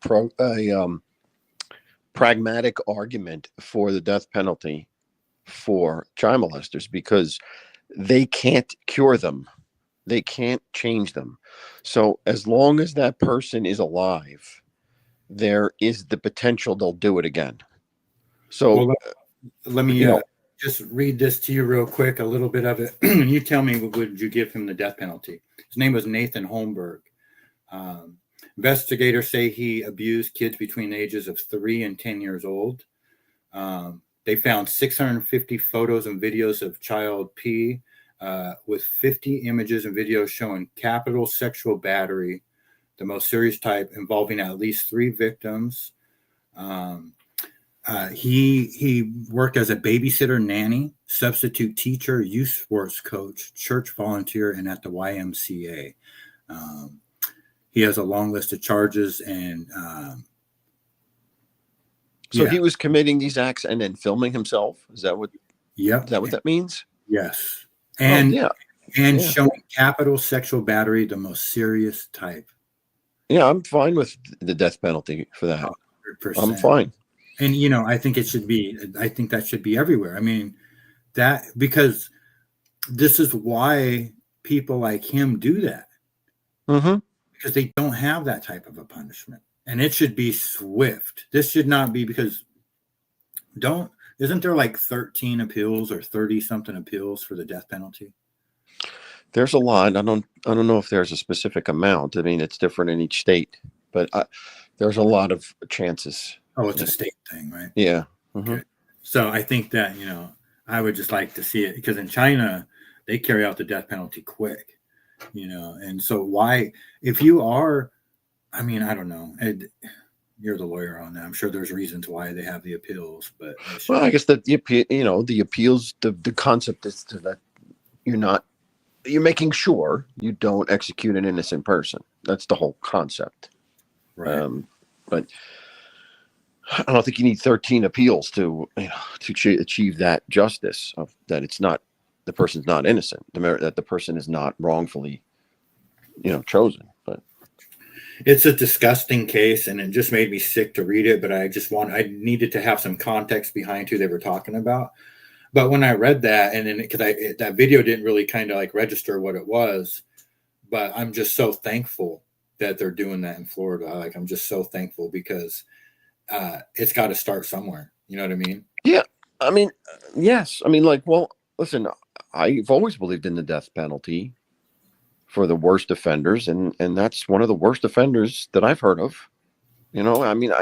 pragmatic argument for the death penalty for child molesters, because they can't cure them. They can't change them. So as long as that person is alive, there is the potential they'll do it again. So let me just read this to you real quick, a little bit of it. You tell me, would you give him the death penalty? His name was Nathan Holmberg. Investigators say he abused kids between the ages of 3 and 10 years old. They found 650 photos and videos of child P, with 50 images and videos showing capital sexual battery, the most serious type, involving at least 3 victims. He worked as a babysitter, nanny, substitute teacher, youth sports coach, church volunteer, and at the YMCA. He has a long list of charges, and so he was committing these acts and then filming himself. Is that what? Yep. Is that what that means? Yes. And yeah. Showing capital sexual battery, the most serious type. Yeah, I'm fine with the death penalty for that. 100%. I'm fine. And I think that should be everywhere. I mean, because this is why people like him do that. Mm-hmm. Because they don't have that type of a punishment, and it should be swift. This should not be, because isn't there like 13 appeals or 30 something appeals for the death penalty? There's a lot. I don't know if there's a specific amount. I mean, it's different in each state, but there's a lot of chances. Oh, it's a state thing, right? Yeah. Mm-hmm. Okay. So I think that, I would just like to see it, because in China, they carry out the death penalty quick, and so why, if you are, I mean, I don't know. You're the lawyer on that. I'm sure there's reasons why they have the appeals, but well, I guess that the appeals, the concept is that you're making sure you don't execute an innocent person. That's the whole concept. Right. But I don't think you need 13 appeals to achieve that justice of that the person's not innocent, that the person is not wrongfully, chosen. But it's a disgusting case, and it just made me sick to read it. But I needed to have some context behind who they were talking about. But when I read that, and then because that video didn't really kind of like register what it was, but I'm just so thankful that they're doing that in Florida. Like, I'm just so thankful, because it's got to start somewhere. You know what I mean? Yeah. I mean, yes. I mean, listen, I've always believed in the death penalty for the worst offenders, and that's one of the worst offenders that I've heard of. I mean,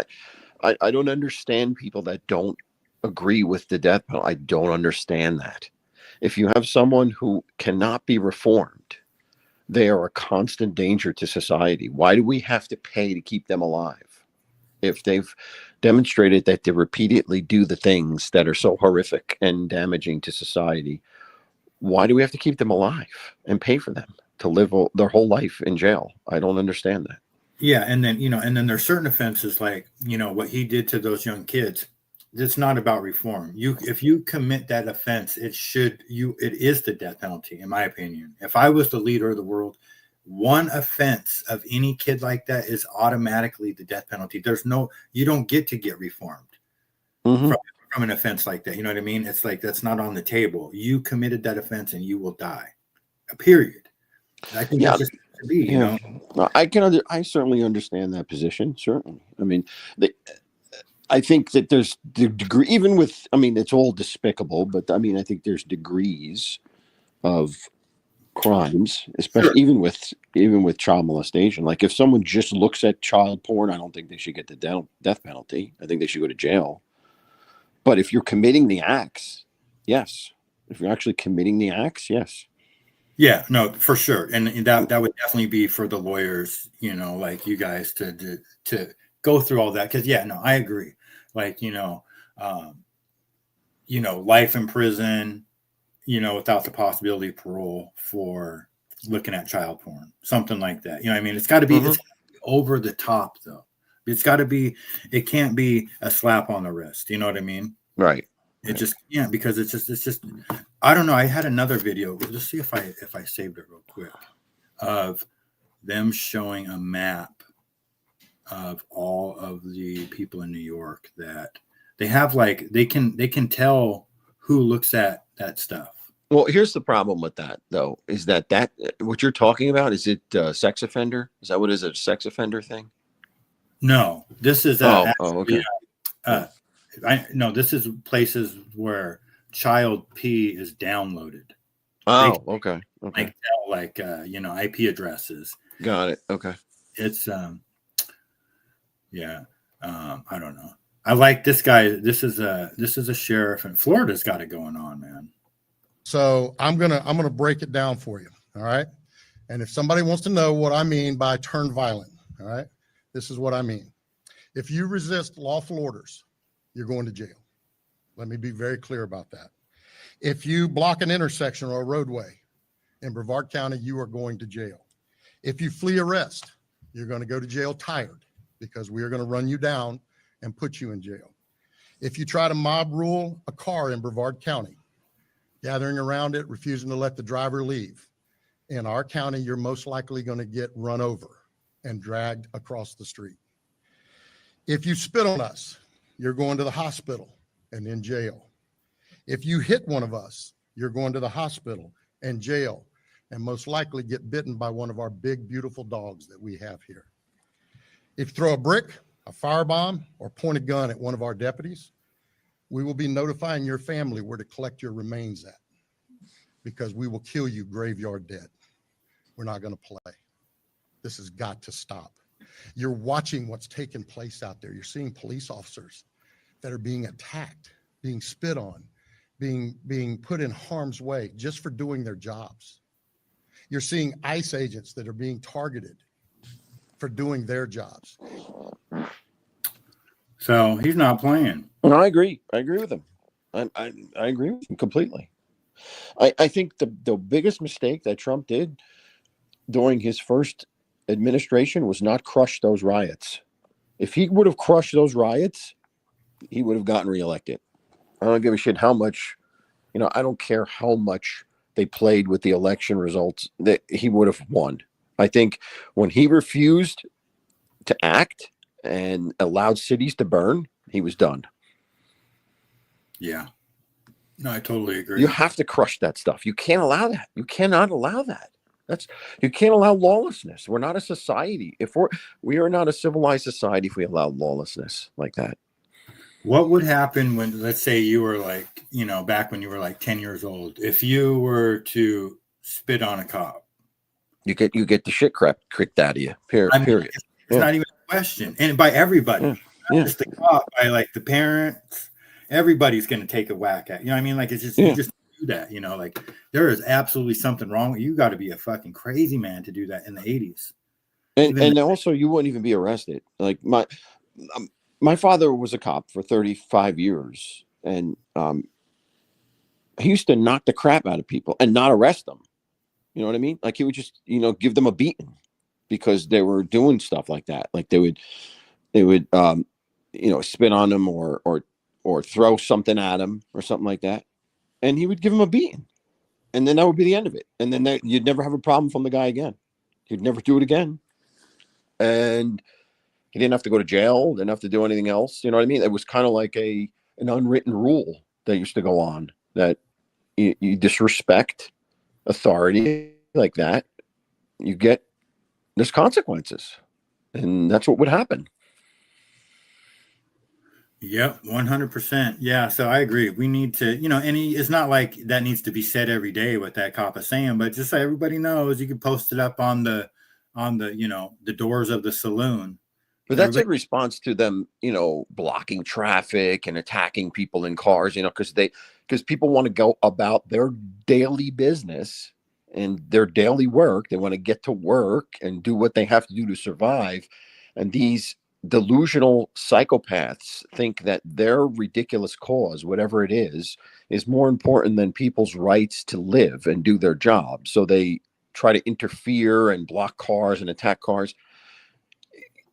I don't understand people that don't agree with the death penalty. I don't understand that. If you have someone who cannot be reformed, they are a constant danger to society. Why do we have to pay to keep them alive? If they've demonstrated that they repeatedly do the things that are so horrific and damaging to society, why do we have to keep them alive and pay for them to live their whole life in jail? I don't understand that. Yeah, and then and then there's certain offenses like what he did to those young kids. It's not about reform. If you commit that offense, it is the death penalty, in my opinion. If I was the leader of the world, one offense of any kid like that is automatically the death penalty. You don't get to get reformed from an offense like that. You know what I mean? It's like that's not on the table. You committed that offense and you will die. Period. I think that's just to be. Yeah. I certainly understand that position. Certainly. I mean, I think that there's the degree, even with, I mean, it's all despicable, but I mean, I think there's degrees of crimes, especially even with child molestation. Like if someone just looks at child porn, I don't think they should get the death penalty. I think they should go to jail. But if you're committing the acts, yes. If you're actually committing the acts, yes. Yeah, no, for sure, and that would definitely be for the lawyers, like you guys to go through all that. Because I agree. Like life in prison, without the possibility of parole for looking at child porn, something like that. You know what I mean? It's got to be it's over the top though. It's got to be. It can't be a slap on the wrist. You know what I mean? Right. It just can't, because it's just I don't know. I had another video. Let's see if I saved it real quick, of them showing a map of all of the people in New York that they have, like they can tell who looks at that stuff. Well, here's the problem with that, though, is that what you're talking about, is it sex offender? Is that what is it, a sex offender thing? No, this is okay. No, this is places where child P is downloaded. Oh, okay. Like IP addresses. Got it. Okay. It's I don't know. I like this guy. This is a sheriff, and Florida's got it going on, man. So I'm gonna break it down for you. All right. And if somebody wants to know what I mean by turn violent, all right, this is what I mean. If you resist lawful orders, you're going to jail. Let me be very clear about that. If you block an intersection or a roadway in Brevard County, you are going to jail. If you flee arrest, you're going to go to jail tired, because we are going to run you down and put you in jail. If you try to mob rule a car in Brevard County, gathering around it, refusing to let the driver leave, in our county, you're most likely going to get run over and dragged across the street. If you spit on us, you're going to the hospital and in jail. If you hit one of us, you're going to the hospital and jail, and most likely get bitten by one of our big, beautiful dogs that we have here. If you throw a brick, a firebomb, or point a gun at one of our deputies, we will be notifying your family where to collect your remains at, because we will kill you graveyard dead. We're not going to play. This has got to stop. You're watching what's taking place out there. You're seeing police officers that are being attacked, being spit on, being put in harm's way just for doing their jobs. You're seeing ICE agents that are being targeted for doing their jobs. So he's not playing. No, I agree. I agree with him. I agree with him completely. I think the biggest mistake that Trump did during his first administration was not crush those riots. If he would have crushed those riots, he would have gotten reelected. I don't give a shit how much, I don't care how much they played with the election results, that he would have won. I think when he refused to act and allowed cities to burn, he was done. Yeah. No, I totally agree. You have to crush that stuff. You can't allow that. You cannot allow that. You can't allow lawlessness. We're not a society. We are not a civilized society if we allow lawlessness like that. What would happen when, let's say you were like, back when you were like 10 years old, if you were to spit on a cop? You get the shit kicked out of you. Period. It's not even a question. And by everybody, not just the cop, by like the parents, everybody's going to take a whack at you. Know what I mean? Like, it's just, you just do that, like there is absolutely something wrong. You got to be a fucking crazy man to do that in the 80s. And also you wouldn't even be arrested. Like my father was a cop for 35 years, and he used to knock the crap out of people and not arrest them. You know what I mean? Like he would just, give them a beating. because they were doing stuff like that. Like they would spit on him or throw something at him or something like that, and he would give him a beating, and then that would be the end of it. And then you'd never have a problem from the guy again. He'd never do it again, and he didn't have to go to jail. Didn't have to do anything else. You know what I mean? It was kind of like an unwritten rule that used to go on, that you disrespect authority like that, there's consequences, and that's what would happen. Yep, 100%. Yeah, so I agree. We need to, it's not like that needs to be said every day what that cop is saying, but just so everybody knows, you can post it up on the the doors of the saloon. But that's in response to them, blocking traffic and attacking people in cars, because people want to go about their daily business and their daily work. They want to get to work and do what they have to do to survive. And these delusional psychopaths think that their ridiculous cause, whatever it is more important than people's rights to live and do their job. So they try to interfere and block cars and attack cars.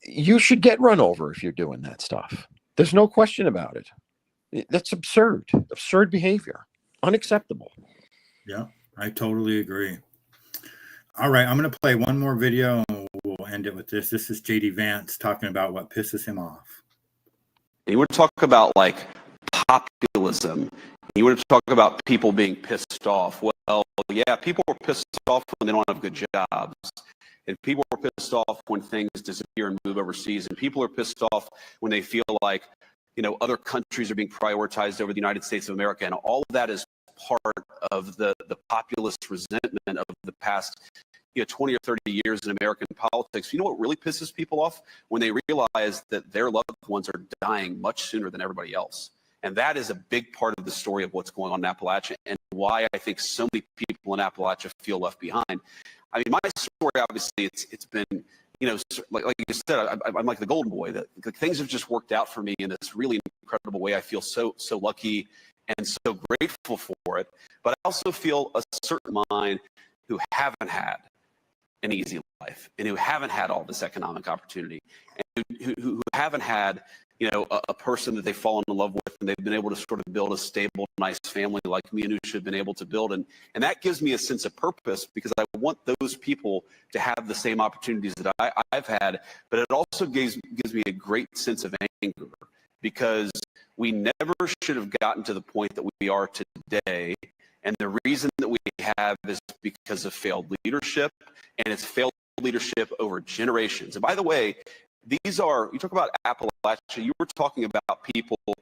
You should get run over if you're doing that stuff. There's no question about it. That's absurd behavior, unacceptable. Yeah, I totally agree. All right, I'm going to play one more video and we'll end it with this. This is JD Vance talking about what pisses him off. You want to talk about like populism. You want to talk about people being pissed off. Well, yeah, people are pissed off when they don't have good jobs. And people are pissed off when things disappear and move overseas. And people are pissed off when they feel like, other countries are being prioritized over the United States of America. And all of that is part of the populist resentment of the past 20 or 30 years in American politics. You know what really pisses people off? When they realize that their loved ones are dying much sooner than everybody else. And that is a big part of the story of what's going on in Appalachia and why I think so many people in Appalachia feel left behind. I mean, my story, obviously, it's been, like you said, I'm like the golden boy. That things have just worked out for me in this really incredible way. I feel so lucky and so grateful for it. But I also feel a certain mind who haven't had an easy life and who haven't had all this economic opportunity and who haven't had, a person that they've fallen in love with and they've been able to sort of build a stable, nice family like me and Usha have been able to build. And that gives me a sense of purpose because I want those people to have the same opportunities that I've had. But it also gives me a great sense of anger because we never should have gotten to the point that we are today. And the reason that we have is because of failed leadership, and it's failed leadership over generations. And by the way, you talk about Appalachia, you were talking about people who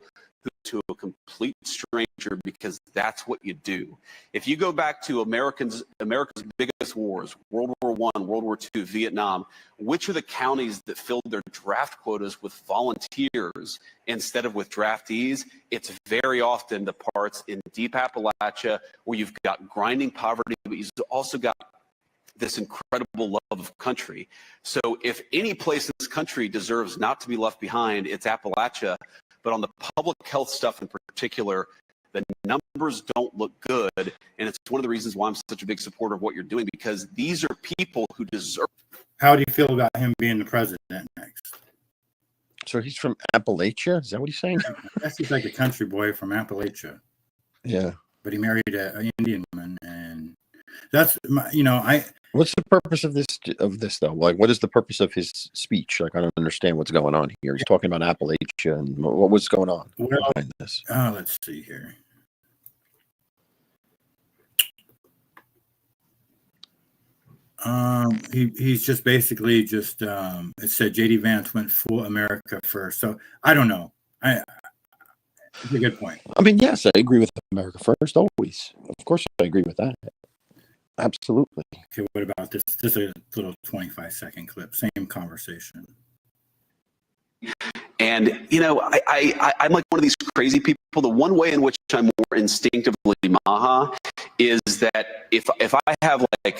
to a complete stranger because that's what you do. If you go back to America's biggest wars, World War I, World War II, Vietnam, which are the counties that filled their draft quotas with volunteers instead of with draftees? It's very often the parts in deep Appalachia where you've got grinding poverty, but you've also got this incredible love of country. So if any place in this country deserves not to be left behind, it's Appalachia. But on the public health stuff in particular, the numbers don't look good. And it's one of the reasons why I'm such a big supporter of what you're doing, because these are people who deserve. How do you feel about him being the president next? So he's from Appalachia? Is that what he's saying? Yes, he's like a country boy from Appalachia. Yeah. But he married an Indian woman, and that's What's the purpose of this though? Like, what is the purpose of his speech? Like, I don't understand what's going on here. He's talking about Appalachia, and what was going on behind this? Let's see here. He's just basically it said JD Vance went full America first. So I don't know. It's a good point. I mean, yes, I agree with America first, always. Of course, I agree with that. Absolutely. Okay, what about this? This is a little 25-second clip. Same conversation. And, I'm like one of these crazy people. The one way in which I'm more instinctively Maha is that if I have a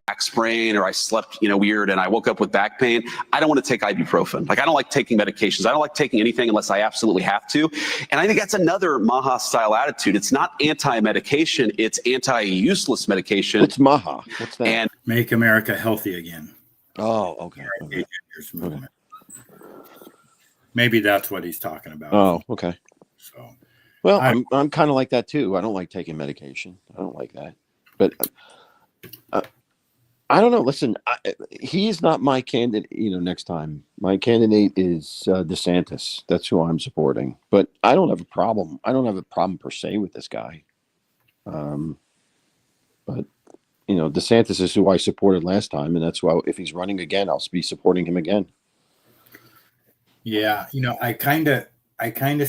back sprain or I slept, weird and I woke up with back pain, I don't want to take ibuprofen. Like, I don't like taking medications. I don't like taking anything unless I absolutely have to. And I think that's another Maha style attitude. It's not anti-medication. It's anti-useless medication. What's Maha? What's that? And Make America healthy again. Oh, okay. Movement. Maybe that's what he's talking about. Oh, okay. So, well, I'm kind of like that too. I don't like taking medication. I don't like that. But I don't know. Listen, he's not my candidate. Next time, my candidate is DeSantis. That's who I'm supporting. But I don't have a problem. I don't have a problem per se with this guy. But DeSantis is who I supported last time, and that's why if he's running again, I'll be supporting him again. Yeah, I kind of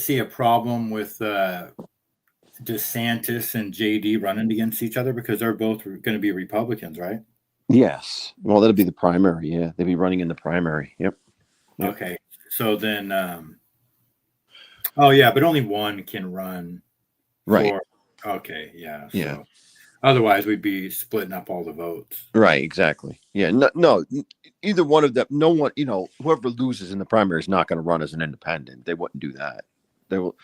see a problem with DeSantis and JD running against each other because they're both going to be Republicans, right? Yes. Well, that'll be the primary. Yeah, they'll be running in the primary. Yep. Okay. So then, oh yeah, but only one can run. Right. Okay. Yeah. Yeah. So otherwise, we'd be splitting up all the votes. Right. Exactly. Yeah. No. Either one of them. No one. Whoever loses in the primary is not going to run as an independent. They wouldn't do that. They will.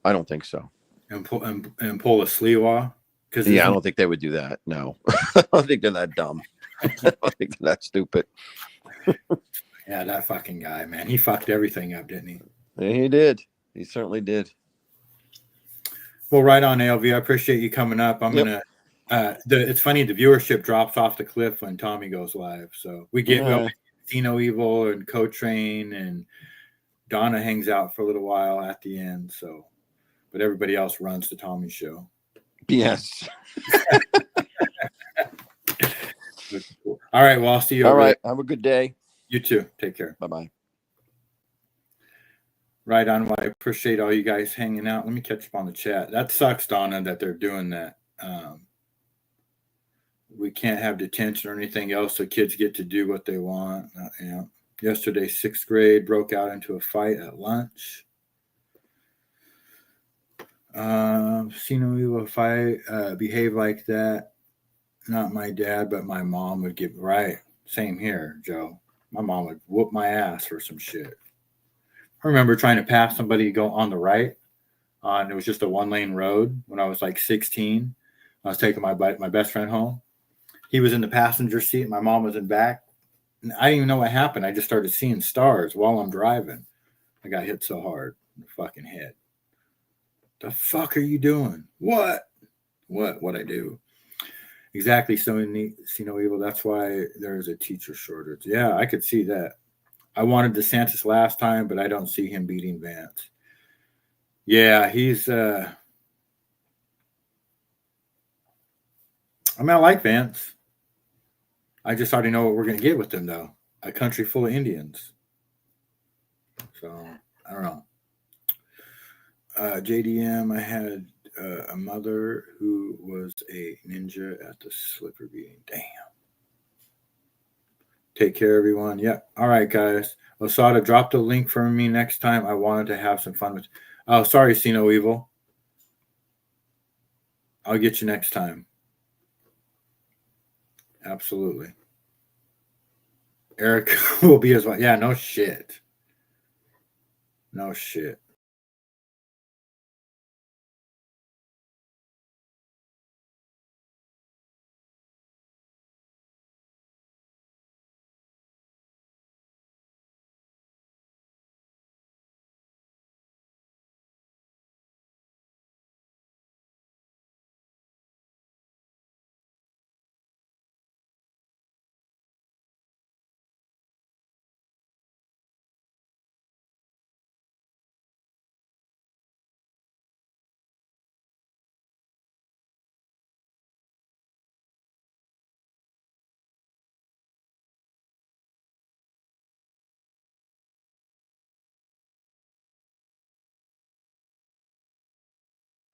I don't think so. And pull a Sliwa. I don't think they would do that. No, I don't think they're that dumb. I don't think they're that stupid. Yeah, that fucking guy, man. He fucked everything up, didn't he? Yeah, he did. He certainly did. Well, right on, ALV. I appreciate you coming up. I'm gonna. It's funny. The viewership drops off the cliff when Tommy goes live. So we see No Evil and Co-Train and Donna hangs out for a little while at the end. So, but everybody else runs the Tommy show. Yes. All right. Well, I'll see you. All right. Have a good day. You too. Take care. Bye-bye. Right on. Well, I appreciate all you guys hanging out. Let me catch up on the chat. That sucks, Donna, that they're doing that. We can't have detention or anything else, so kids get to do what they want. Yesterday, 6th grade broke out into a fight at lunch. See no evil fight, behave like that. Not my dad, but my mom would give. Right. Same here, Joe. My mom would whoop my ass for some shit. I remember trying to pass somebody go on the right. It was just a 1-lane road when I was like 16. I was taking my best friend home. He was in the passenger seat. My mom was in back. And I didn't even know what happened. I just started seeing stars while I'm driving. I got hit so hard in the fucking head. The fuck are you doing? What I do? Exactly. So see no evil. That's why there's a teacher shortage. Yeah, I could see that. I wanted DeSantis last time, but I don't see him beating Vance. Yeah, he's I like Vance. I just already know what we're going to get with him, though. A country full of Indians. So, I don't know. JDM, I had a mother who was a ninja at the slipper beating. Damn. Take care, everyone. Yep. All right, guys. Osada, drop the link for me next time. I wanted to have some fun with. Oh, sorry, See No Evil. I'll get you next time. Absolutely. Eric will be as well. Yeah, no shit. No shit.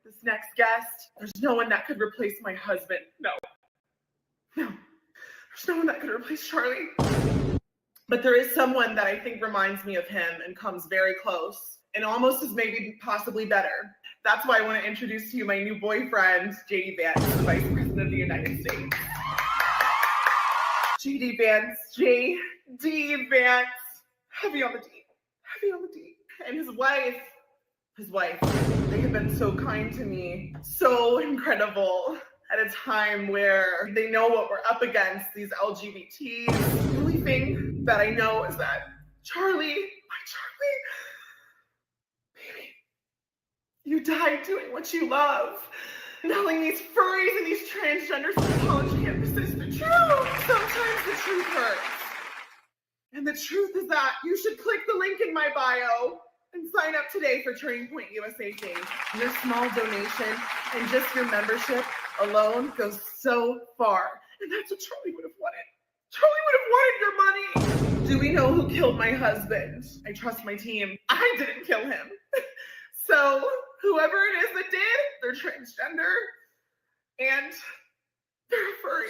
This next guest, there's no one that could replace my husband. No. There's no one that could replace Charlie. But there is someone that I think reminds me of him and comes very close and almost is maybe possibly better. That's why I want to introduce to you my new boyfriend, J.D. Vance, the Vice President of the United States. JD Vance, J.D. Vance, heavy on the D, heavy on the D. And his wife, they have been so kind to me, so incredible at a time where they know what we're up against, these LGBTs. The only thing that I know is that Charlie, baby, you died doing what you love. Telling these furries and these transgenders on college campuses the truth. Sometimes the truth hurts. And the truth is that you should click the link in my bio and sign up today for Turning Point USA Day. Your small donation and just your membership alone goes so far. And that's what Charlie would have wanted. Charlie would have wanted your money. Do we know who killed my husband? I trust my team. I didn't kill him. So whoever it is that did, they're transgender and they're furry.